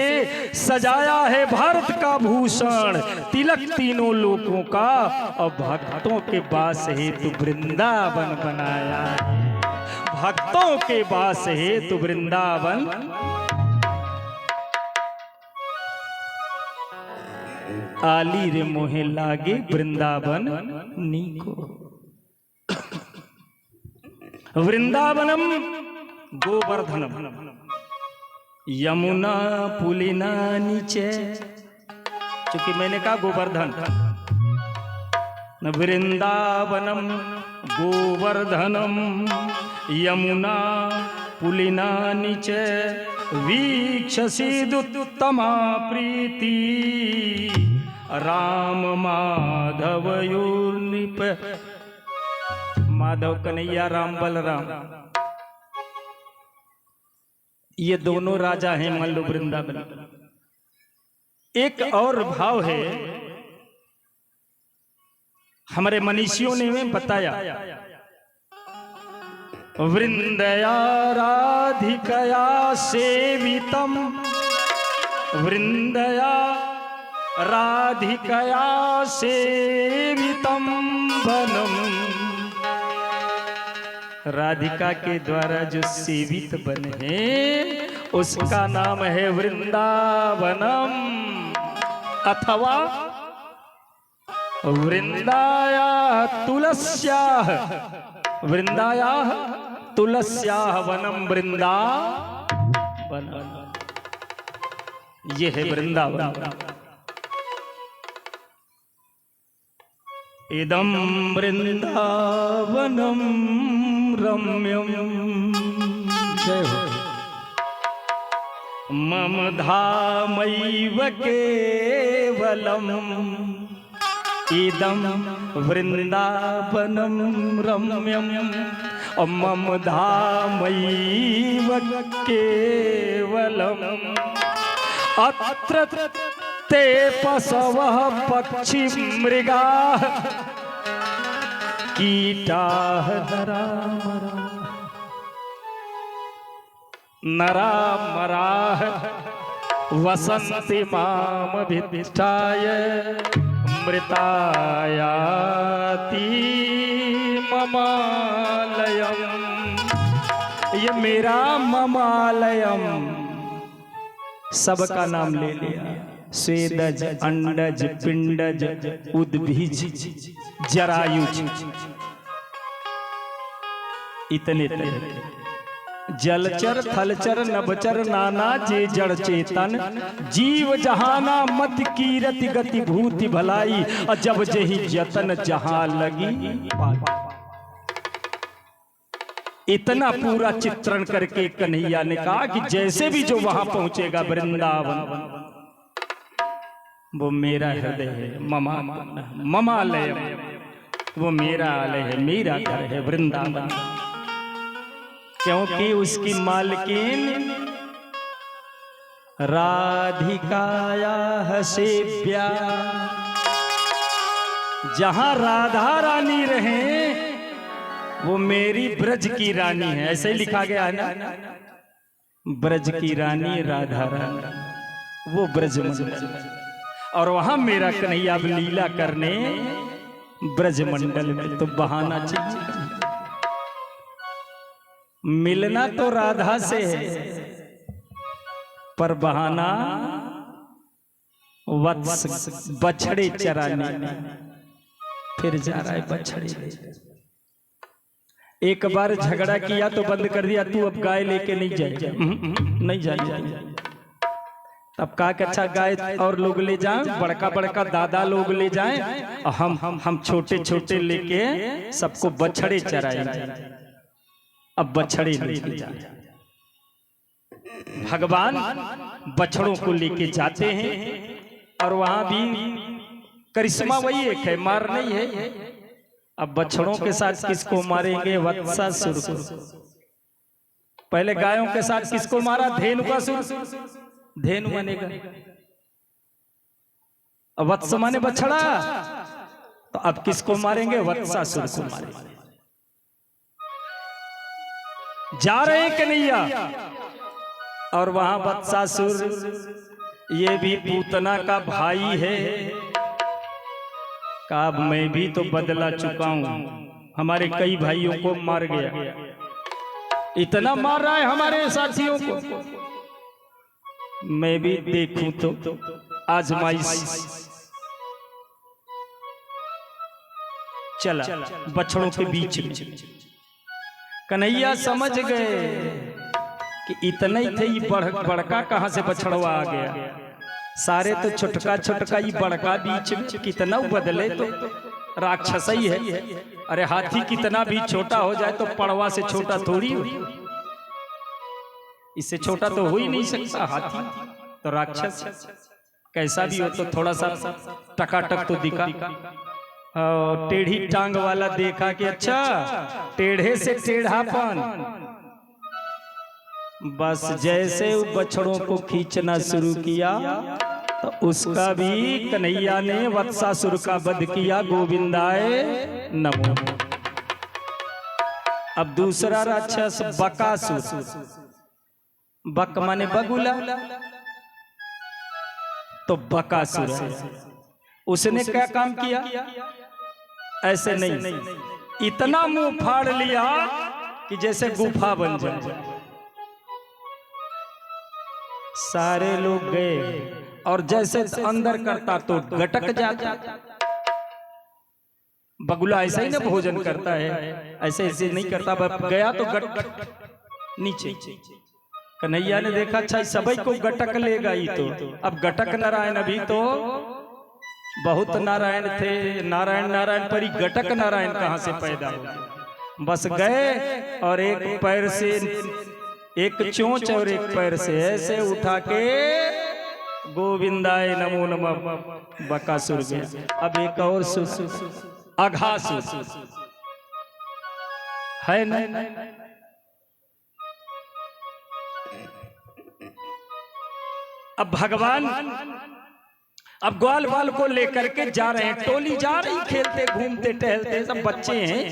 सजाया है भारत का भूषण, तिलक तीनों लोकों का, और भक्तों के वास हेतु वृंदावन बनाया है। भक्तों के वास हेतु वृंदावन। आली रे मोहे लागे वृंदावन नीको। वृंदावनम गोवर्धनम यमुना पुलिना नीचे, चूंकि मैंने कहा गोवर्धन, वृंदावनम गोवर्धनम यमुना पुलिना नीचे, वीक्षसीदुत्तमा प्रीति राम माधवयोर्निप। माधव कन्हैया राम बलराम, ये दोनों राजा हैं मान लो वृंदावन। एक और भाव है, हमारे मनीषियों ने हमें बताया, वृंदया राधिकया सेवितम, वृंदया राधिकया सेवितम वनम। राधिका के द्वारा जो सेवित बन है उसका नाम है वृंदावनम, अथवा वृंदाया तुलस्याः, वृंदाया तुलस्याः वनम वृंदावनम। ये है वृंदावन। इदं वृंदावनम रम्यम, जय हो, मम धामैव केवलम। इदं वृंदावनम रम्यम मम धामैव केवलम। अत्र ते पशवः पक्षी मृगाः कीटाः नरामराः वसन्ति मामभिष्टाय मृतायाति ममालयम। ये मेरा ममालयम, सबका नाम ले लिया, स्वेदज अंडज पिंडज उद्भिज जरायुज, इतने जलचर थलचर नभचर नाना जे जड़ चेतन, जीव जहाना मत कीरति गति भूति भलाई, और जब जही जतन जहां लगी। इतना पूरा चित्रण करके कन्हैया ने कहा कि जैसे भी जो वहां पहुंचेगा वृंदावन, वो मेरा हृदय है। ममा ममालय, वो मेरा आलय है, मेरा घर है वृंदावन, क्योंकि उसकी मालकिन राधिकाया सेव्या। जहां राधा रानी रहे वो मेरी ब्रज की रानी है, ऐसे ही लिखा गया है ना, ब्रज की रानी राधा रानी, वो ब्रज मंडल, और वहां मेरा कन्हैया अब लीला करने ब्रज मंडल में। तो बहाना चाहिए, मिलना तो राधा से है पर बहाना वत्स बछड़े चराने में। फिर जा रहा है बछड़े। एक बार झगड़ा किया तो बंद कर दिया, तू अब गाय लेके नहीं जाएगा, नहीं जाएगा। तब कहा कि अच्छा गाय और लोग ले जाएं, बड़का बड़का दादा लोग ले जाएं, और हम छोटे छोटे लेके सबको बछड़े चराएंगे। अब बछड़े लेके जाए, भगवान बछड़ों को लेके जाते हैं, और वहां भी करिश्मा वही एक है, मार नहीं है। अब बछड़ों के साथ किसको मारेंगे? वत्सासुर को। पहले गायों के साथ किसको मारा? धेनुकासुर, धेनु बनेगा। वत्स माने बछड़ा, तो अब किसको मारेंगे? वत्सासुर को मारेंगे। जा रहे कन्हैया, और वहां वत्सासुर ये भी पूतना का भाई है। कहा मैं भी तो बदला चुका हूं, हमारे कई भाइयों को मार गया, इतना मार रहा है हमारे साथियों को, मैं भी देखूं तो आजमाइश। चला बछड़ों के बीच में। कन्हैया समझ गए कि इतना ही थे, ये बड़का कहां से बछड़वा आ गया। सारे तो छोटका छोटका, ये बड़का बीच में, कितना बदले तो राक्षस ही है। अरे हाथी कितना भी छोटा हो जाए तो पड़वा से छोटा थोड़ी हो, इससे छोटा तो हो ही नहीं सकता। हाथी तो राक्षस, कैसा भी हो तो थोड़ा सा टकाटक तो दिखा। टेढ़ी टांग वाला देखा कि अच्छा टेढ़े से टेढ़ापन। बस जैसे बछड़ों को खींचना शुरू किया तो उसका भी कन्हैया ने वत्सासुर का वध किया। गोविंदाय नमो। अब दूसरा राक्षस बकासुर, बक माने बगुला, तो बकासुर उसने क्या काम किया? ऐसे नहीं, इतना मुंह फाड़ लिया कि जैसे गुफा बन जाए। सारे लोग गए, और जैसे अंदर करता तो गटक जाता। बगुला ऐसा ही ना भोजन करता है, ऐसे ऐसे नहीं करता, गया तो गट नीचे। कन्हैया ने देखा अच्छा सभी को गटक लेगा ही, तो अब गटक नारायण, अभी तो बहुत नारायण थे, नारायण नारायण पर ही गटक नारायण कहां से पैदा हो। बस गए और एक पैर से, एक चोंच और एक पैर से ऐसे उठा के गोविंदाय नमो नमः बकासुर गया। अब एक और अघासुर है ना, अब भगवान अब ग्वाल बाल को लेकर के जा रहे हैं, टोली जा रही, खेलते घूमते टहलते, सब बच्चे हैं।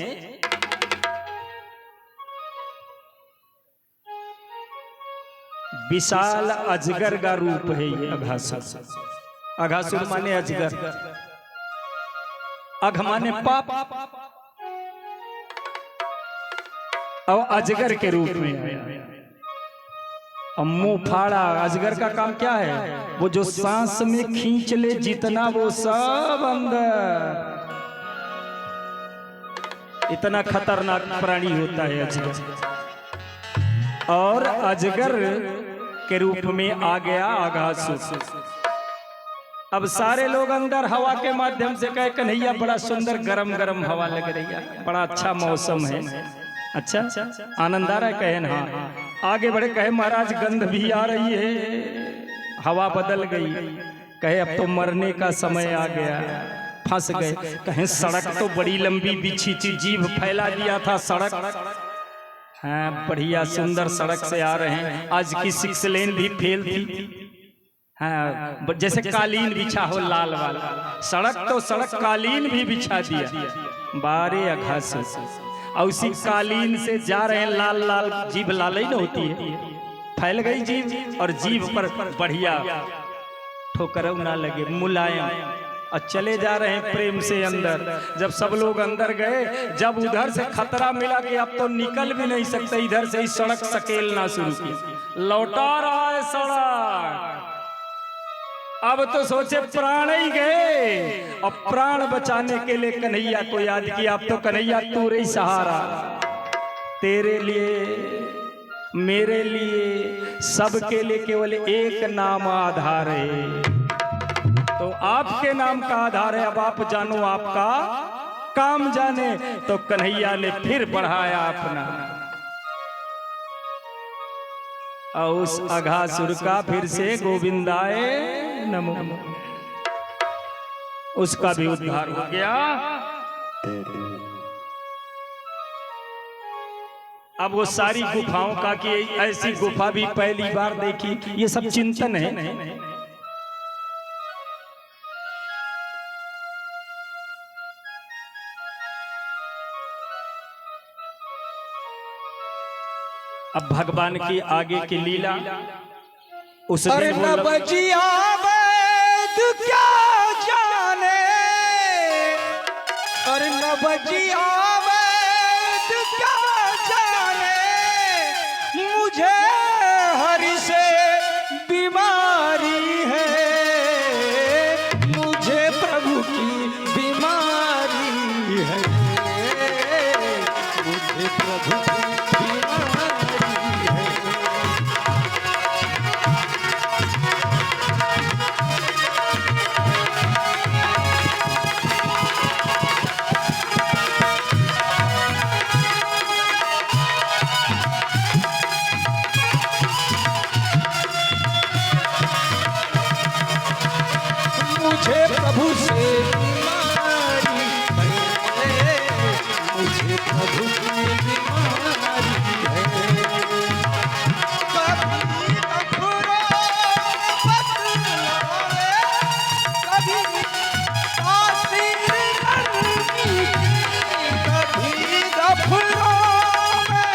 विशाल अजगर का रूप है ये अघासुर। अघासुर माने अजगर, अघ माने पाप, और अजगर के रूप में आया। मुंह फाड़ा। अजगर का काम क्या है? वो जो सांस में खींच ले जितना, वो सब अंदर। इतना खतरनाक प्राणी होता है अजगर। और अजगर के रूप में आ गया अघासुर। अब सारे लोग अंदर हवा के माध्यम से कहे कन्हैया बड़ा सुंदर गरम गरम हवा लग रही है, बड़ा अच्छा मौसम है, अच्छा आनंद आ रहा है। कहे हाँ। आगे बढ़े, कहे महाराज गंध भी आ रही है, हवा बदल गई। कहे अब तो मरने का समय आ गया, फंस गए। कहें सड़क तो बड़ी लंबी बिछी थी, जीभ फैला दिया था सड़क। हाँ, बढ़िया सुंदर सड़क से आ रहे हैं। आज की 6 लेन भी फेल थी। हाँ, जैसे कालीन बिछा हो लाल वाला सड़क, तो सड़क कालीन भी बिछा दिया। बारे अघास और उसी कालीन से जा रहे हैं, लाल लाल जीभ लाल ही न होती है, फैल गई जीभ, और जीभ पर बढ़िया ठोकर ना लगे, मुलायम, और चले जा रहे हैं प्रेम से अंदर। जब सब लोग अंदर गए, जब उधर से खतरा मिला कि अब तो निकल भी नहीं सकते, इधर से ही सड़क सकेलना शुरू की। लौटा रहा है सड़क। अब तो सोचे प्राण ही गए, और प्राण बचाने के लिए कन्हैया को याद किया। अब तो कन्हैया तू रही सहारा, तेरे लिए मेरे लिए सबके लिए केवल एक नाम आधार है, तो आपके नाम का आधार है। अब आप जानो आपका काम जाने। तो कन्हैया ने फिर बढ़ाया अपना, और उस अघासुर का फिर से गोविंदाय नमो, उसका भी उद्धार हो गया। अब वो सारी गुफाओं का कि ऐसी गुफा भी पहली बार देखी, ये सब चिंतन है। अब भगवान की आगे की लीला उस दिन वो बचिया वैद क्या जाने, और न बचिया वैद क्या जाने, मुझे हरि से बीमारी है, मुझे प्रभु की बीमारी है, मुझे प्रभु की प्रभु से बीमारी है, मुझे प्रभु की बीमारी है। कभी अखरों बतलावे, कभी तासीर नरमी, कभी दफनों में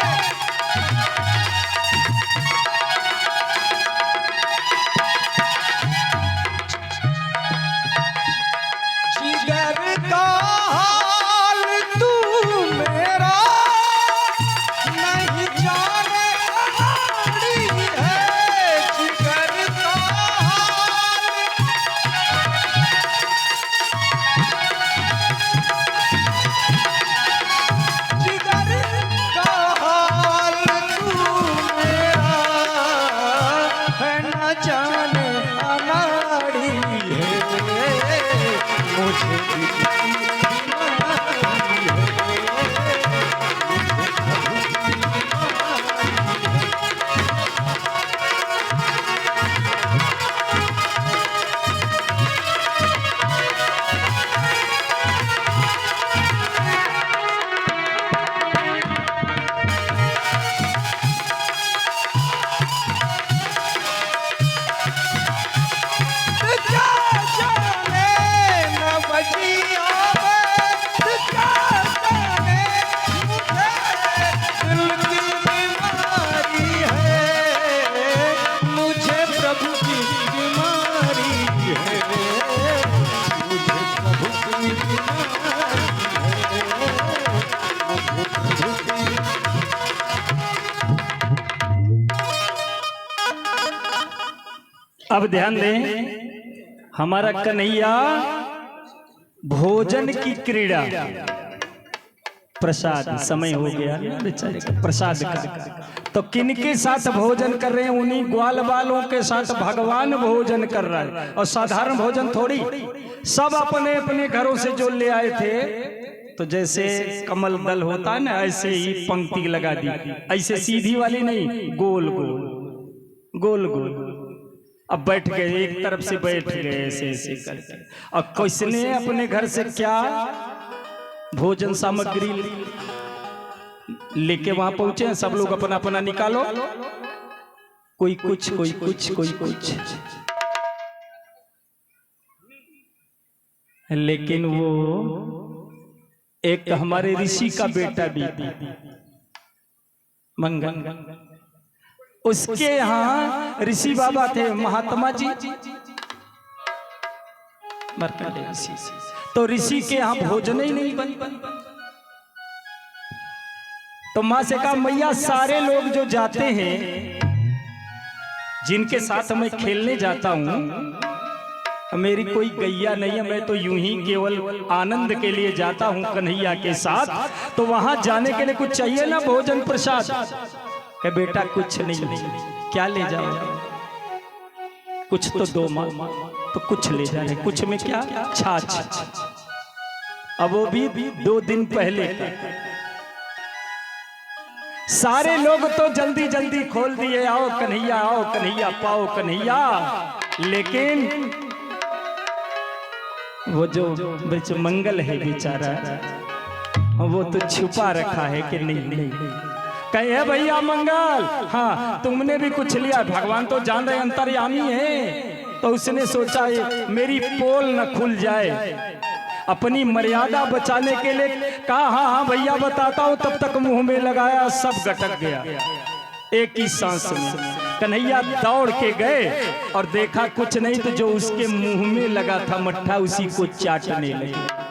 का हाल तू मेरा नहीं जाने अनाड़ी है, जिगर का हाल जिगर का हाल तू मेरा है, न जाने अनाड़ी है, मुझे अब ध्यान दें, हमारा कन्हैया भोजन की क्रीड़ा, प्रसाद समय हो गया बेचारे का प्रसाद का, तो किनके साथ भोजन कर रहे हैं? उन्हीं ग्वाल बालों के साथ भगवान भोजन कर रहा है। और साधारण भोजन थोड़ी, सब अपने अपने घरों से जो ले आए थे, तो जैसे कमल दल होता है ना, ऐसे ही पंक्ति लगा दी, ऐसे सीधी वाली नहीं, गोल गोल गोल गोल। अब बैठ गए, एक तरफ से बैठ गए ऐसे ऐसे करके। अब किसने अपने घर से क्या भोजन सामग्री लेके वहां पहुंचे हैं, सब लोग अपना अपना निकालो, कोई कुछ कोई कुछ कोई कुछ। लेकिन वो एक हमारे ऋषि का बेटा भी मंगल, उसके यहाँ ऋषि बाबा थे महात्मा जी, मरकंडे ऋषि। तो ऋषि के यहाँ भोजन ही नहीं बन। तो मां से कहा मैया सारे लोग जो जाते हैं, जिनके साथ मैं खेलने जाता हूं, मेरी कोई गैया नहीं है, मैं तो यूं ही केवल आनंद के लिए जाता हूं कन्हैया के साथ। तो वहां जाने के लिए कुछ चाहिए ना, भोजन प्रसाद। कहे बेटा कुछ नहीं, क्या ले जाओ, कुछ तो दो मां। तो कुछ ले जा रहे, कुछ में क्या, छाछ। अब वो भी 2 दिन पहले। सारे लोग तो जल्दी जल्दी खोल दिए, आओ कन्हैया पाओ कन्हैया। लेकिन वो जो मंगल है बेचारा, वो तो छुपा रखा है कि नहीं। कहे भैया मंगल, हाँ तुमने भी कुछ लिया। भगवान तो जान रहे अंतर्यामी है, तो उसने सोचा मेरी पोल न खुल जाए, अपनी मर्यादा बचाने के लिए कहा हाँ भैया बताता हूं। तब तक मुंह में लगाया, सब गटक गया एक ही सांस में। कन्हैया दौड़ के गए और देखा कुछ नहीं, तो जो उसके मुंह में लगा था मट्ठा, उसी को चाटने लगे।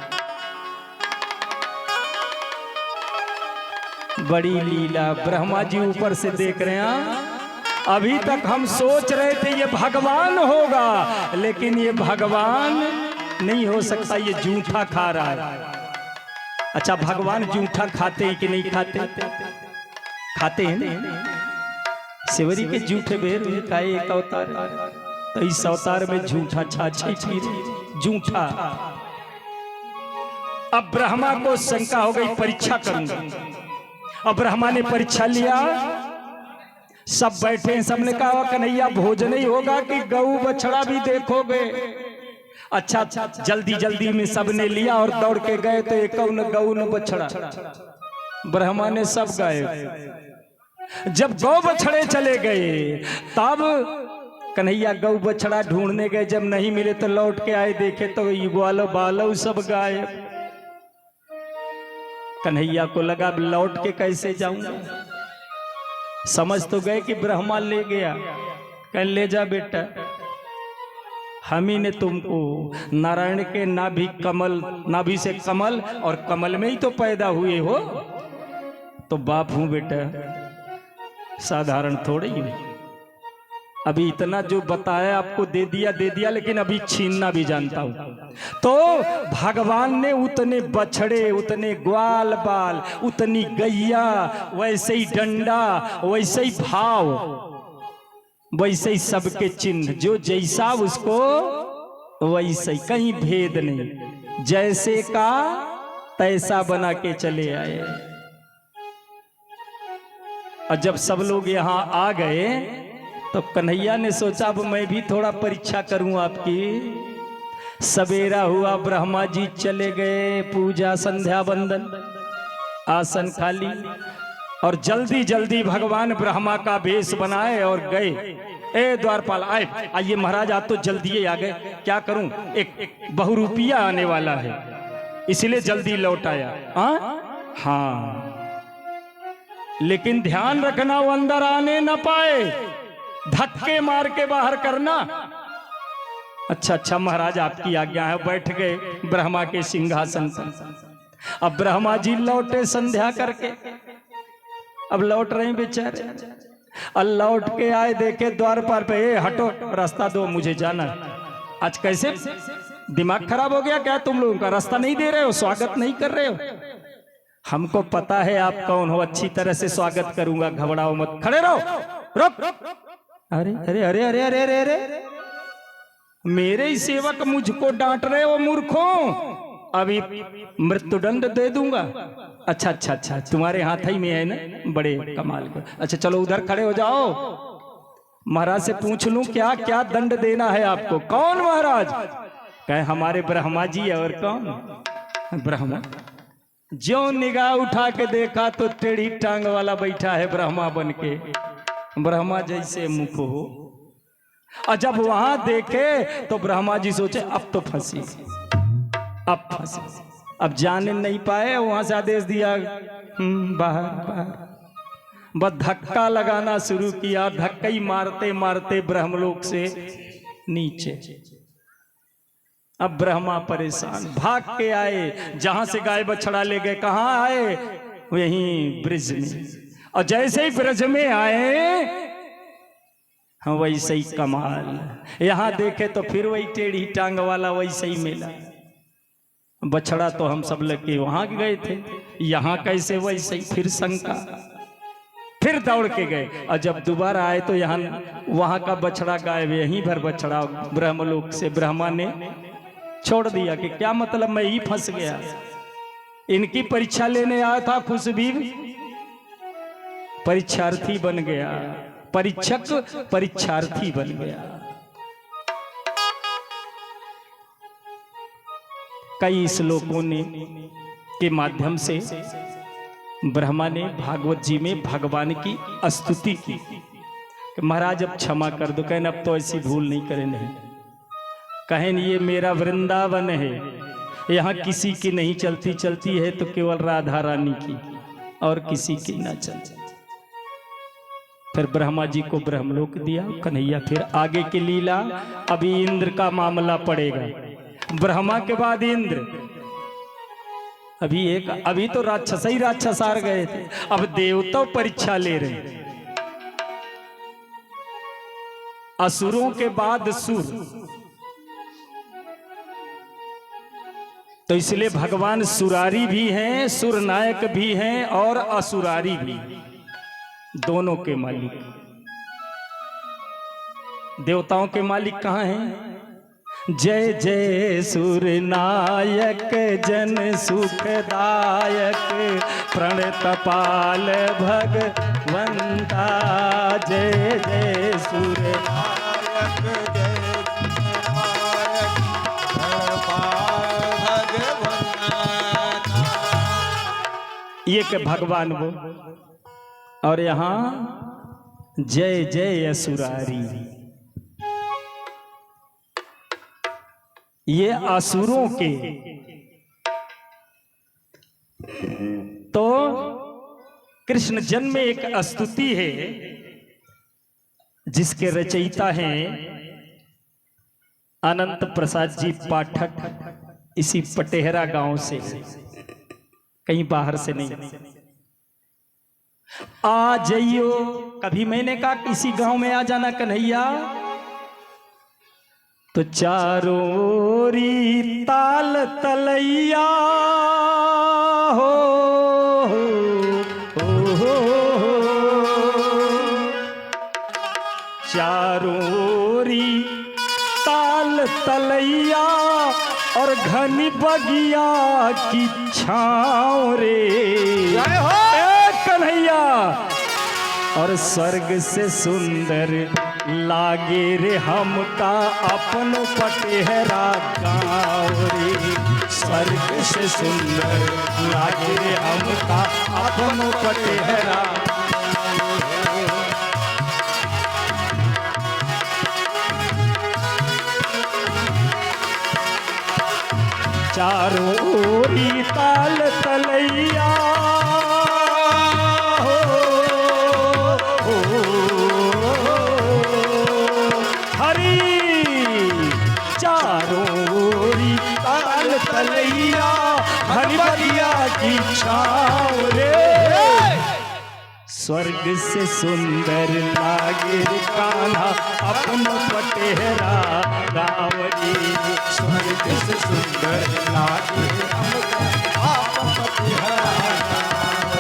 बड़ी लीला, ब्रह्मा जी ऊपर से देख रहे हैं। अभी तक हम सोच रहे थे ये भगवान होगा, लेकिन ये भगवान नहीं हो सकता, ये जूठा खा रहा है। अच्छा भगवान जूठा खाते हैं कि नहीं खाते? खाते हैं ना। शिवरी के जूठे बेर का एक अवतार, तो इस अवतार में झूठा छाछी जूठा। अब ब्रह्मा को शंका हो गई, परीक्षा करूंगा। अब ब्रह्मा ने परीक्षा लिया, सब बैठे हैं, सबने कहा कन्हैया भोजन ही होगा कि गऊ बछड़ा भी देखोगे? अच्छा जल्दी जल्दी में सबने लिया और दौड़ के गए, तो एक गऊ न बछड़ा। ब्रह्मा ने सब गाए। जब गौ बछड़े चले गए, तब कन्हैया गौ बछड़ा ढूंढने गए। जब नहीं मिले तो लौट के आए, देखे तो ग्वालो बालो सब गायब। कन्हैया को लगा लौट के कैसे जाऊंगा, समझ तो गए कि ब्रह्मा ले गया। कह ले जा बेटा, हम ही ने तुमको नारायण के नाभि से कमल, और कमल में ही तो पैदा हुए हो, तो बाप हूं बेटा, साधारण थोड़े ही। अभी इतना जो बताया आपको दे दिया, लेकिन अभी छीनना भी जानता हूं। तो भगवान ने उतने बछड़े, उतने ग्वाल बाल, उतनी गैया, वैसे ही डंडा, वैसे ही भाव, वैसे ही सबके चिन्ह, जो जैसा उसको वैसे ही, कहीं भेद नहीं, जैसे का तैसा बना के चले आए। और जब सब लोग यहाँ आ गए, तो कन्हैया ने सोचा अब मैं भी थोड़ा परीक्षा करूं आपकी। सवेरा हुआ, ब्रह्मा जी चले गए, पूजा संध्या वंदन, आसन खाली, और जल्दी जल्दी भगवान ब्रह्मा का वेश बनाए और गए। ए द्वारपाल आइए महाराज, आप तो जल्दी आ गए, क्या करूं, एक बहुरूपिया आने वाला है, इसलिए जल्दी लौट आया। हाँ, लेकिन ध्यान रखना वो अंदर आने न पाए, धक्के मार के बाहर करना। अच्छा महाराज आपकी आज्ञा है। बैठ गए ब्रह्मा के सिंहासन पर। अब ब्रह्मा जी लौटे संध्या करके, अब लौट रहे बेचारे। और लौट के आए, देखे द्वार पर पे, हटो रास्ता दो, मुझे जाना। आज कैसे दिमाग खराब हो गया क्या तुम लोगों का? रास्ता नहीं दे रहे हो, स्वागत नहीं कर रहे हो। हमको पता है आप कौन हो, अच्छी तरह से स्वागत करूंगा, घबराओ मत, खड़े रहो, रुक। अरे अरे अरे अरे अरे अरे अरे, मेरे ही सेवक मुझको डांट रहे हो मूर्खों, अभी मृत्युदंड दे दूंगा। अच्छा, तुम्हारे हाथ ही में है ना, बड़े कमाल को। अच्छा चलो उधर खड़े हो जाओ, महाराज से पूछ लूं क्या क्या दंड देना है आपको? कौन महाराज? कहे हमारे ब्रह्मा जी। और कौन? ब्रह्मा। जो निगाह उठा के देखा तो टेढ़ी टांग वाला बैठा है ब्रह्मा बन के, ब्रह्मा जैसे मुख हो। और जब वहां देखे तो ब्रह्मा जी सोचे अब तो फंसी, अब फंसी। अब जाने नहीं पाए, वहां से आदेश दिया बाहर बाहर। बस धक्का लगाना शुरू किया, धक्का ही मारते मारते ब्रह्मलोक से नीचे। अब ब्रह्मा परेशान, भाग के आए, जहां से गाय बछड़ा ले गए। कहां आए? वहीं ब्रिज में। और जैसे ही ब्रिज में आए, हाँ वैसे ही कमाल। यहां देखे तो फिर वही टेढ़ी टांग वाला वैसे ही मिला। बछड़ा तो हम सब लगे वहां गए थे, यहां कैसे वैसे ही। फिर शंका, फिर दौड़ के गए। और जब दोबारा आए तो यहाँ वहां का बछड़ा गायब, यहीं भर बछड़ा ब्रह्मलोक से। ब्रह्मा ने छोड़ दिया कि क्या मतलब, मैं ही फंस गया। इनकी परीक्षा लेने आया था, खुश भी परीक्षार्थी बन गया, परीक्षक परीक्षार्थी बन गया। कई श्लोकों ने के माध्यम से ब्रह्मा ने भागवत जी में भगवान की स्तुति की कि महाराज अब क्षमा कर दो। कहने अब तो ऐसी भूल नहीं करे। नहीं कहें ये मेरा वृंदावन है, यहाँ किसी की नहीं चलती, चलती है तो केवल राधा रानी की, और किसी की ना चलती। फिर ब्रह्मा जी को ब्रह्मलोक दिया कन्हैया। फिर आगे की लीला, अभी इंद्र का मामला पड़ेगा। ब्रह्मा के बाद इंद्र, अभी तो राक्षस ही राक्षस हार गए थे, अब देवता परीक्षा ले रहे। असुरों के बाद सुर, तो इसलिए भगवान सुरारी भी हैं, सुर नायक भी हैं और असुरारी भी, दोनों के मालिक। देवताओं के मालिक कहाँ हैं? जय जय सुर नायक जन सुखदायक प्रणतपाल भगवंता। जय जय सुर नायक जय भगवंता। ये के भगवान वो, और यहाँ जय जय असुरारी। ये असुरों के। तो कृष्ण जन्म में एक स्तुति है जिसके रचयिता हैं अनंत प्रसाद जी पाठक, इसी पटेहरा गांव से, कहीं बाहर से नहीं। आ जाइयो, कभी मैंने कहा किसी गांव में आ जाना कन्हैया, तो चारों ओरी ताल तलैया हो, चारों ओरी ताल तलैया और घनी बगिया की छाँव रे कन्हैया। और स्वर्ग से सुंदर लागे रे हमका अपन पटेहरा गाँव रे। स्वर्ग से सुंदर लागे रे हमका अपन पटेहरा। चारों ओरी ताल तलैया तलैया हरि बगिया की छाँव रे। स्वर्ग से सुंदर लागे कान्हा अपन पटेहरा गाँव रे। स्वर्ग से सुंदर लागे अपन पटेहरा गाँव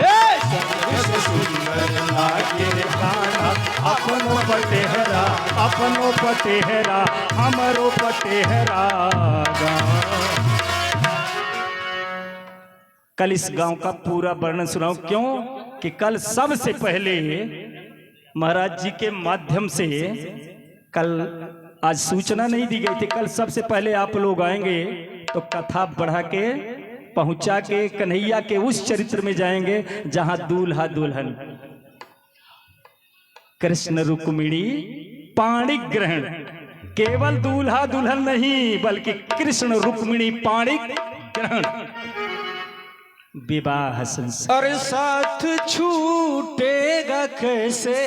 रे। स्वर्ग से सुंदर लागे कान्हा अपन पटेहरा, अपनो पटेहरा हमरो पटेहरा गाँव। कल इस गांव का पूरा वर्णन सुनाऊं, क्यों कि कल सबसे पहले महाराज जी के माध्यम से कल आज सूचना नहीं दी गई थी, कल सबसे पहले आप लोग आएंगे तो कथा बढ़ा के पहुंचा के कन्हैया के उस चरित्र में जाएंगे जहां दूल्हा दुल्हन कृष्ण रुक्मिणी पाणिक ग्रहण, केवल दूल्हा दुल्हन नहीं बल्कि कृष्ण रुक्मिणी पाणिक ग्रहण विवाह संस्कार। और साथ छूटेगा कैसे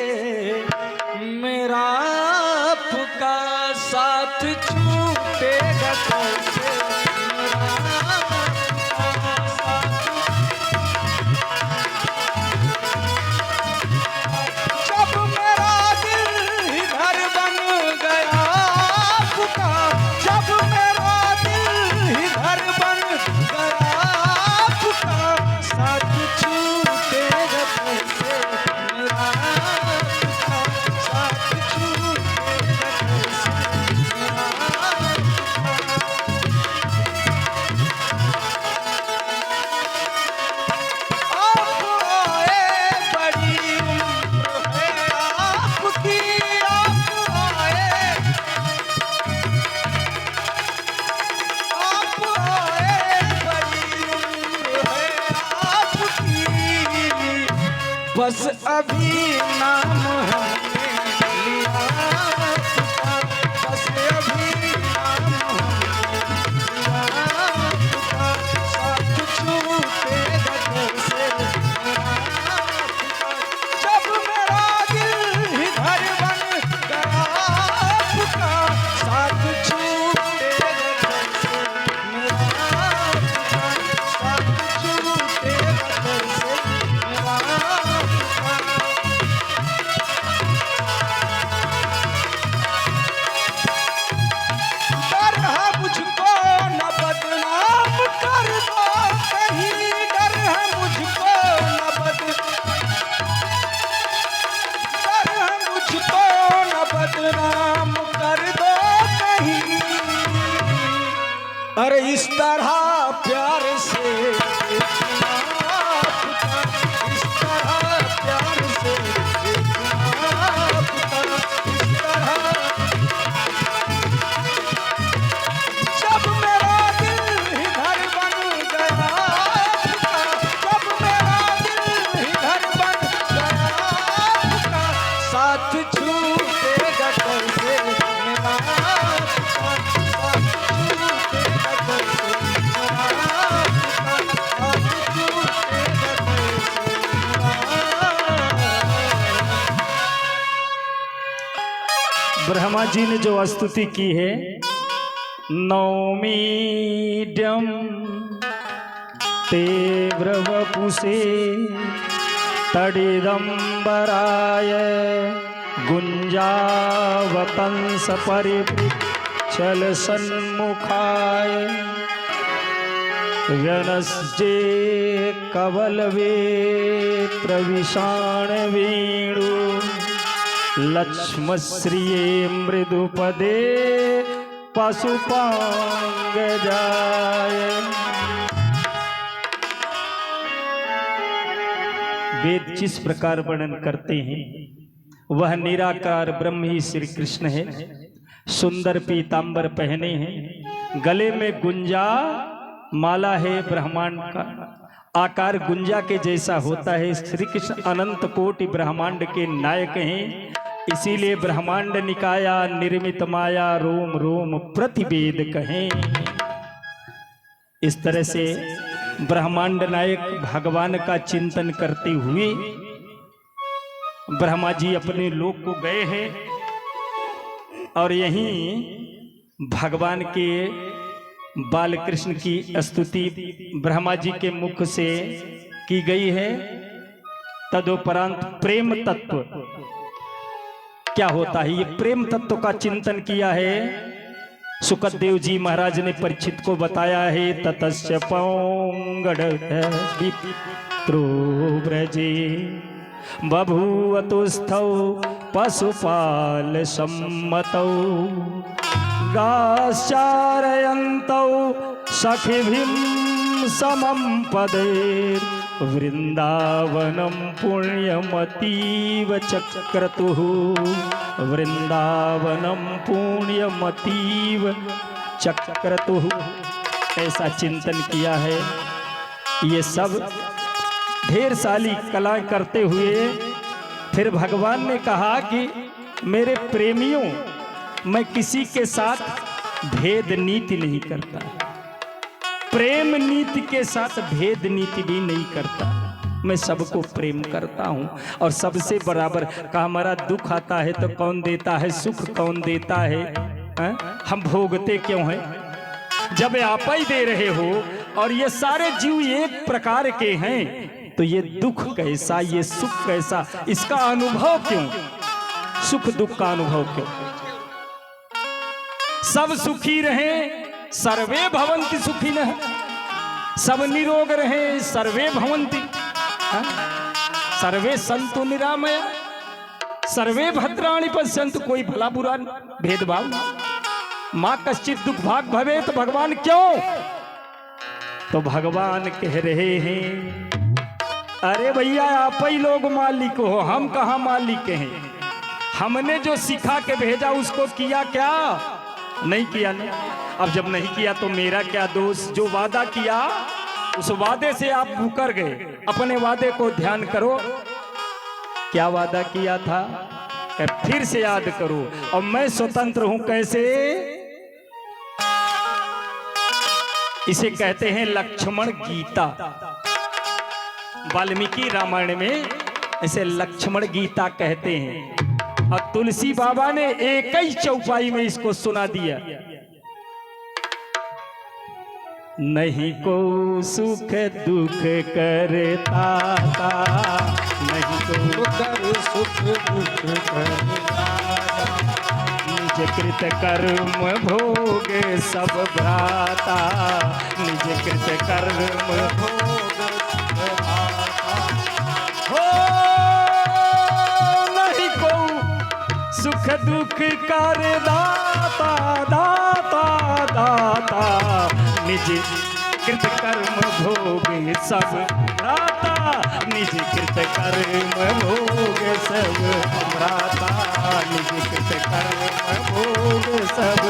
मेरा आपका साथ छूटेगा कैसे मेरा आपका साथ। जब मेरा दिल इधर बन गया आपका, जब मेरा दिल इधर बन गया आपका, साथ छूटेगा कैसे मेरा आपका साथ छूटेगा कैसे मेरा आपका। आप आए बड़ी उम्र है आपकी, आप आए बड़ी उम्र है आपकी, बस अभी नाम हमने लिया आपका, बस अभी नाम हमने लिया आपका, साथ छूटेगा कैसे मेरा आपका। जब मेरा दिल इधर बन गया आपका, साथ छूटेगा कैसे मेरा आपका, साथ छूटेगा कैसे मेरा आपका। डर है मुझको न बदनाम कर दो कहीं, डर है मुझको न डर है मुझको न बदनाम कर दो कहीं। अरे इस तरह प्यार से देखना आपका, इस तरह प्यार से देखना आपका, इस तरह। जब मेरा दिल इधर बन गया आपका, जब मेरा दिल इधर बन गया आपका, साथ छूटेगा कैसे मेरा आपका, साथ छूटेगा कैसे मेरा आपका, साथ छूटेगा कैसे मेरा। ब्रह्मा जी ने जो स्तुति की है, नौमीड्यम ते ब्रवपुषे तडिदंबराय गुंजावतंस परिपृच्छल सन्मुखाय व्यनस्जे कवलवे प्रविशाण वेणु लक्ष्मश्रिये मृदुपदे पशुपांग जाय। वेद जिस प्रकार वर्णन करते हैं वह निराकार ब्रह्म ही श्री कृष्ण है। सुंदर पीतांबर पहने हैं, गले में गुंजा माला है, ब्रह्मांड का आकार गुंजा के जैसा होता है। श्री कृष्ण अनंत कोटि ब्रह्मांड के नायक हैं, इसीलिए ब्रह्मांड निकाया निर्मित माया रोम रोम प्रतिवेद कहें। इस तरह से ब्रह्मांड नायक भगवान का चिंतन करते हुए ब्रह्मा जी अपने लोक को गए हैं और यहीं भगवान के बाल कृष्ण की स्तुति ब्रह्मा जी के मुख से की गई है। तदुपरांत प्रेम तत्व क्या होता है, ये प्रेम तत्व का चिंतन किया है। सुखदेव जी महाराज ने परीक्षित को बताया है, ततस्य पौंगड विप्रो व्रजे बभूवतुस्थौ पशुपाल सम्मतौ गाश्चारयन्तौ सखिभिं समं पदे वृंदावनम पुण्यमतीव चक्रतुः, वृंदावनम पुण्यमतीव चक्रतुः। ऐसा चिंतन किया है। ये सब ढेर सारी कला करते हुए फिर भगवान ने कहा कि मेरे प्रेमियों, मैं किसी के साथ भेद नीति नहीं करता, प्रेम नीति के साथ भेद नीति भी नहीं करता। मैं सबको प्रेम करता हूँ और सबसे बराबर का हमारा दुख आता है तो कौन देता है, सुख कौन देता है, हम भोगते क्यों हैं? जब आप ही दे रहे हो और ये सारे जीव एक प्रकार के हैं तो ये दुख कैसा, ये सुख कैसा, इसका अनुभव क्यों, सुख दुख का अनुभव क्यों? सब सुखी रहें, सर्वे भवन्ति सुखिनः, सब निरोग रहें, सर्वे भवन्ति, सर्वे सन्तु निरामया, सर्वे भद्राणि पश्यन्तु। कोई भला बुरा भेदभाव, माँ कश्चित दुख भाग भवे, तो भगवान क्यों? तो भगवान कह रहे हैं, अरे भैया आप ही लोग मालिक हो, हम कहाँ मालिक हैं? हमने जो सिखा के भेजा उसको किया क्या? नहीं किया ना। अब जब नहीं किया तो मेरा क्या दोष? जो वादा किया उस वादे से आप मुकर गए, अपने वादे को ध्यान करो। क्या वादा किया था फिर से याद करो। और मैं स्वतंत्र हूं कैसे? इसे कहते हैं लक्ष्मण गीता। वाल्मीकि रामायण में इसे लक्ष्मण गीता कहते हैं और तुलसी बाबा ने एक ही चौपाई में इसको सुना दिया। नहीं को सुख दुख करता था, नहीं को कर सुख दुख करता, निज कृत कर्म भोग सब भ्राता, निज कृत कर्म भोग हो। नहीं को सुख दुख कर दाता, दाता दाता, निज कृत कर्म भोग सब भ्राता, निज कृत कर्म भोग सब भ्राता, निज कृत कर्म भोग सब।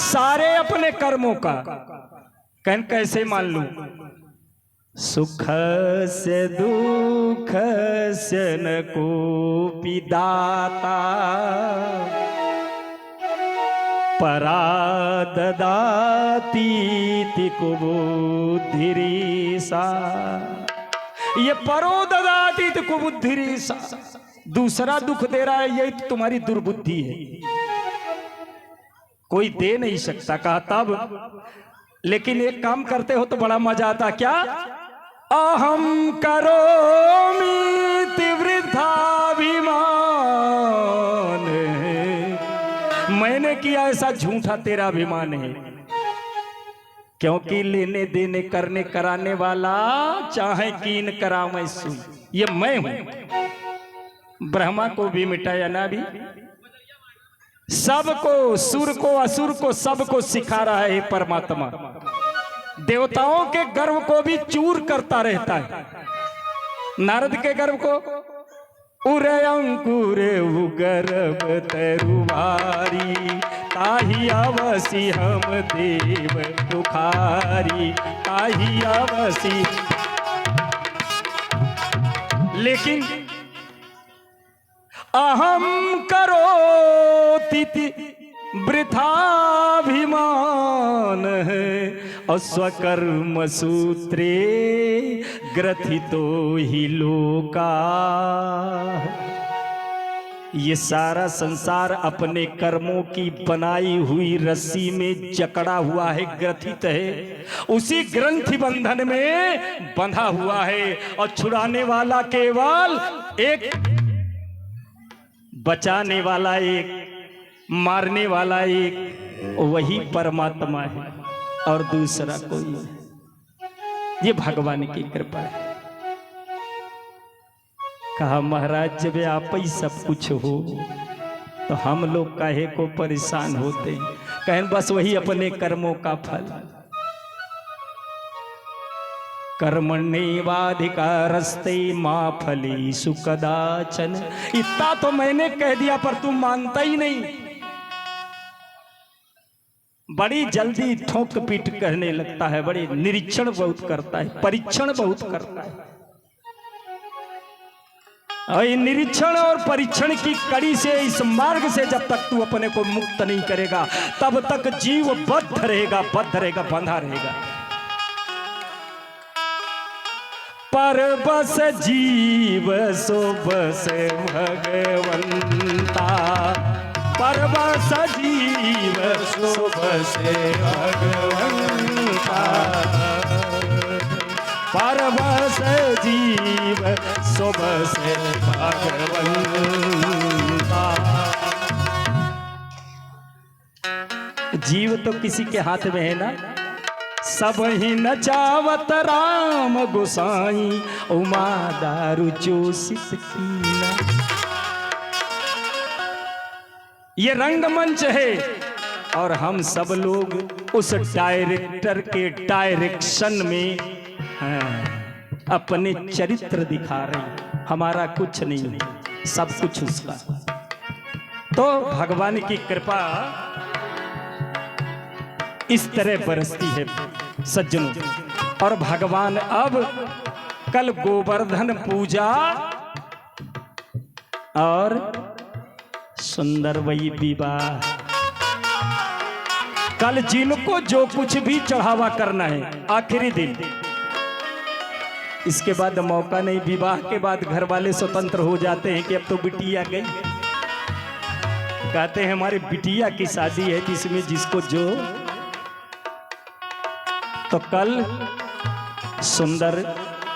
सारे अपने कर्मों का कैसे मान लूं? सुख से दुख से न कोपि दाता, परा ददाति कुबुद्धिरीसा। ये परो ददाति कुबुद्धिरीसा, दूसरा दुख दे रहा है, यही तो तुम्हारी दुर्बुद्धि है। कोई दे नहीं सकता कहा तब, लेकिन एक काम करते हो तो बड़ा मजा आता। क्या? अहम करोमि वृद्धाभिमान, मैंने किया ऐसा झूठा तेरा अभिमान है। क्योंकि लेने देने करने कराने वाला चाहे कीन करा मैं सुन, ये मैं हूं। ब्रह्मा को भी मिटाया ना, भी सबको, सुर को असुर को सबको सिखा रहा है परमात्मा। देवताओं के गर्व को भी चूर करता रहता है। नारद के गर्व को उरे अंकुर गर्भ तरुवारी, ताही अवसी हम देव दुखारी, ताही अवसी। लेकिन अहम करोति वृथाभिमान है, स्वकर्म सूत्रे ग्रथितो ही लोका। ये सारा संसार अपने कर्मों की बनाई हुई रस्सी में जकड़ा हुआ है, ग्रथित है, उसी ग्रंथि बंधन में बंधा हुआ है। और छुड़ाने वाला केवल एक, बचाने वाला एक, मारने वाला एक, वही परमात्मा है और दूसरा कोई नहीं। ये भगवान की कृपा है। कहा महाराज जब आप ही सब कुछ हो तो हम लोग काहे को परेशान होते हैं? कहें बस वही अपने कर्मों का फल। कर्मण्येवाधिकारस्ते मा फलेषु कदाचन। इतना तो मैंने कह दिया पर तू मानता ही नहीं। बड़ी जल्दी ठोक पीट कहने लगता है, बड़े निरीक्षण बहुत करता है, परीक्षण बहुत करता है। और ये निरीक्षण और परीक्षण की कड़ी से, इस मार्ग से जब तक तू अपने को मुक्त नहीं करेगा तब तक जीव बद्ध रहेगा, बंधा रहेगा। पर बस जीव सो बस भगवंता, पर बस जीव सो बस भगवंता, पर बस जीव सो बस भगवंता। जीव तो किसी के हाथ में है ना, सब ही नचावत राम गोसाई, उमा दारू चोषित कीना। ये रंगमंच है और हम सब लोग उस डायरेक्टर के डायरेक्शन में अपने चरित्र दिखा रहे हैं। हमारा कुछ नहीं, सब कुछ उसका। तो भगवान की कृपा इस तरह बरसती है सज्जनों। और भगवान अब कल गोवर्धन पूजा और सुंदर वही विवाह, कल जिनको जो कुछ भी चढ़ावा करना है आखिरी दिन, इसके बाद मौका नहीं। विवाह के बाद घर वाले स्वतंत्र हो जाते हैं कि अब तो बिटिया गई, कहते हैं हमारी बिटिया की शादी है जिसमें जिसको जो। तो कल सुंदर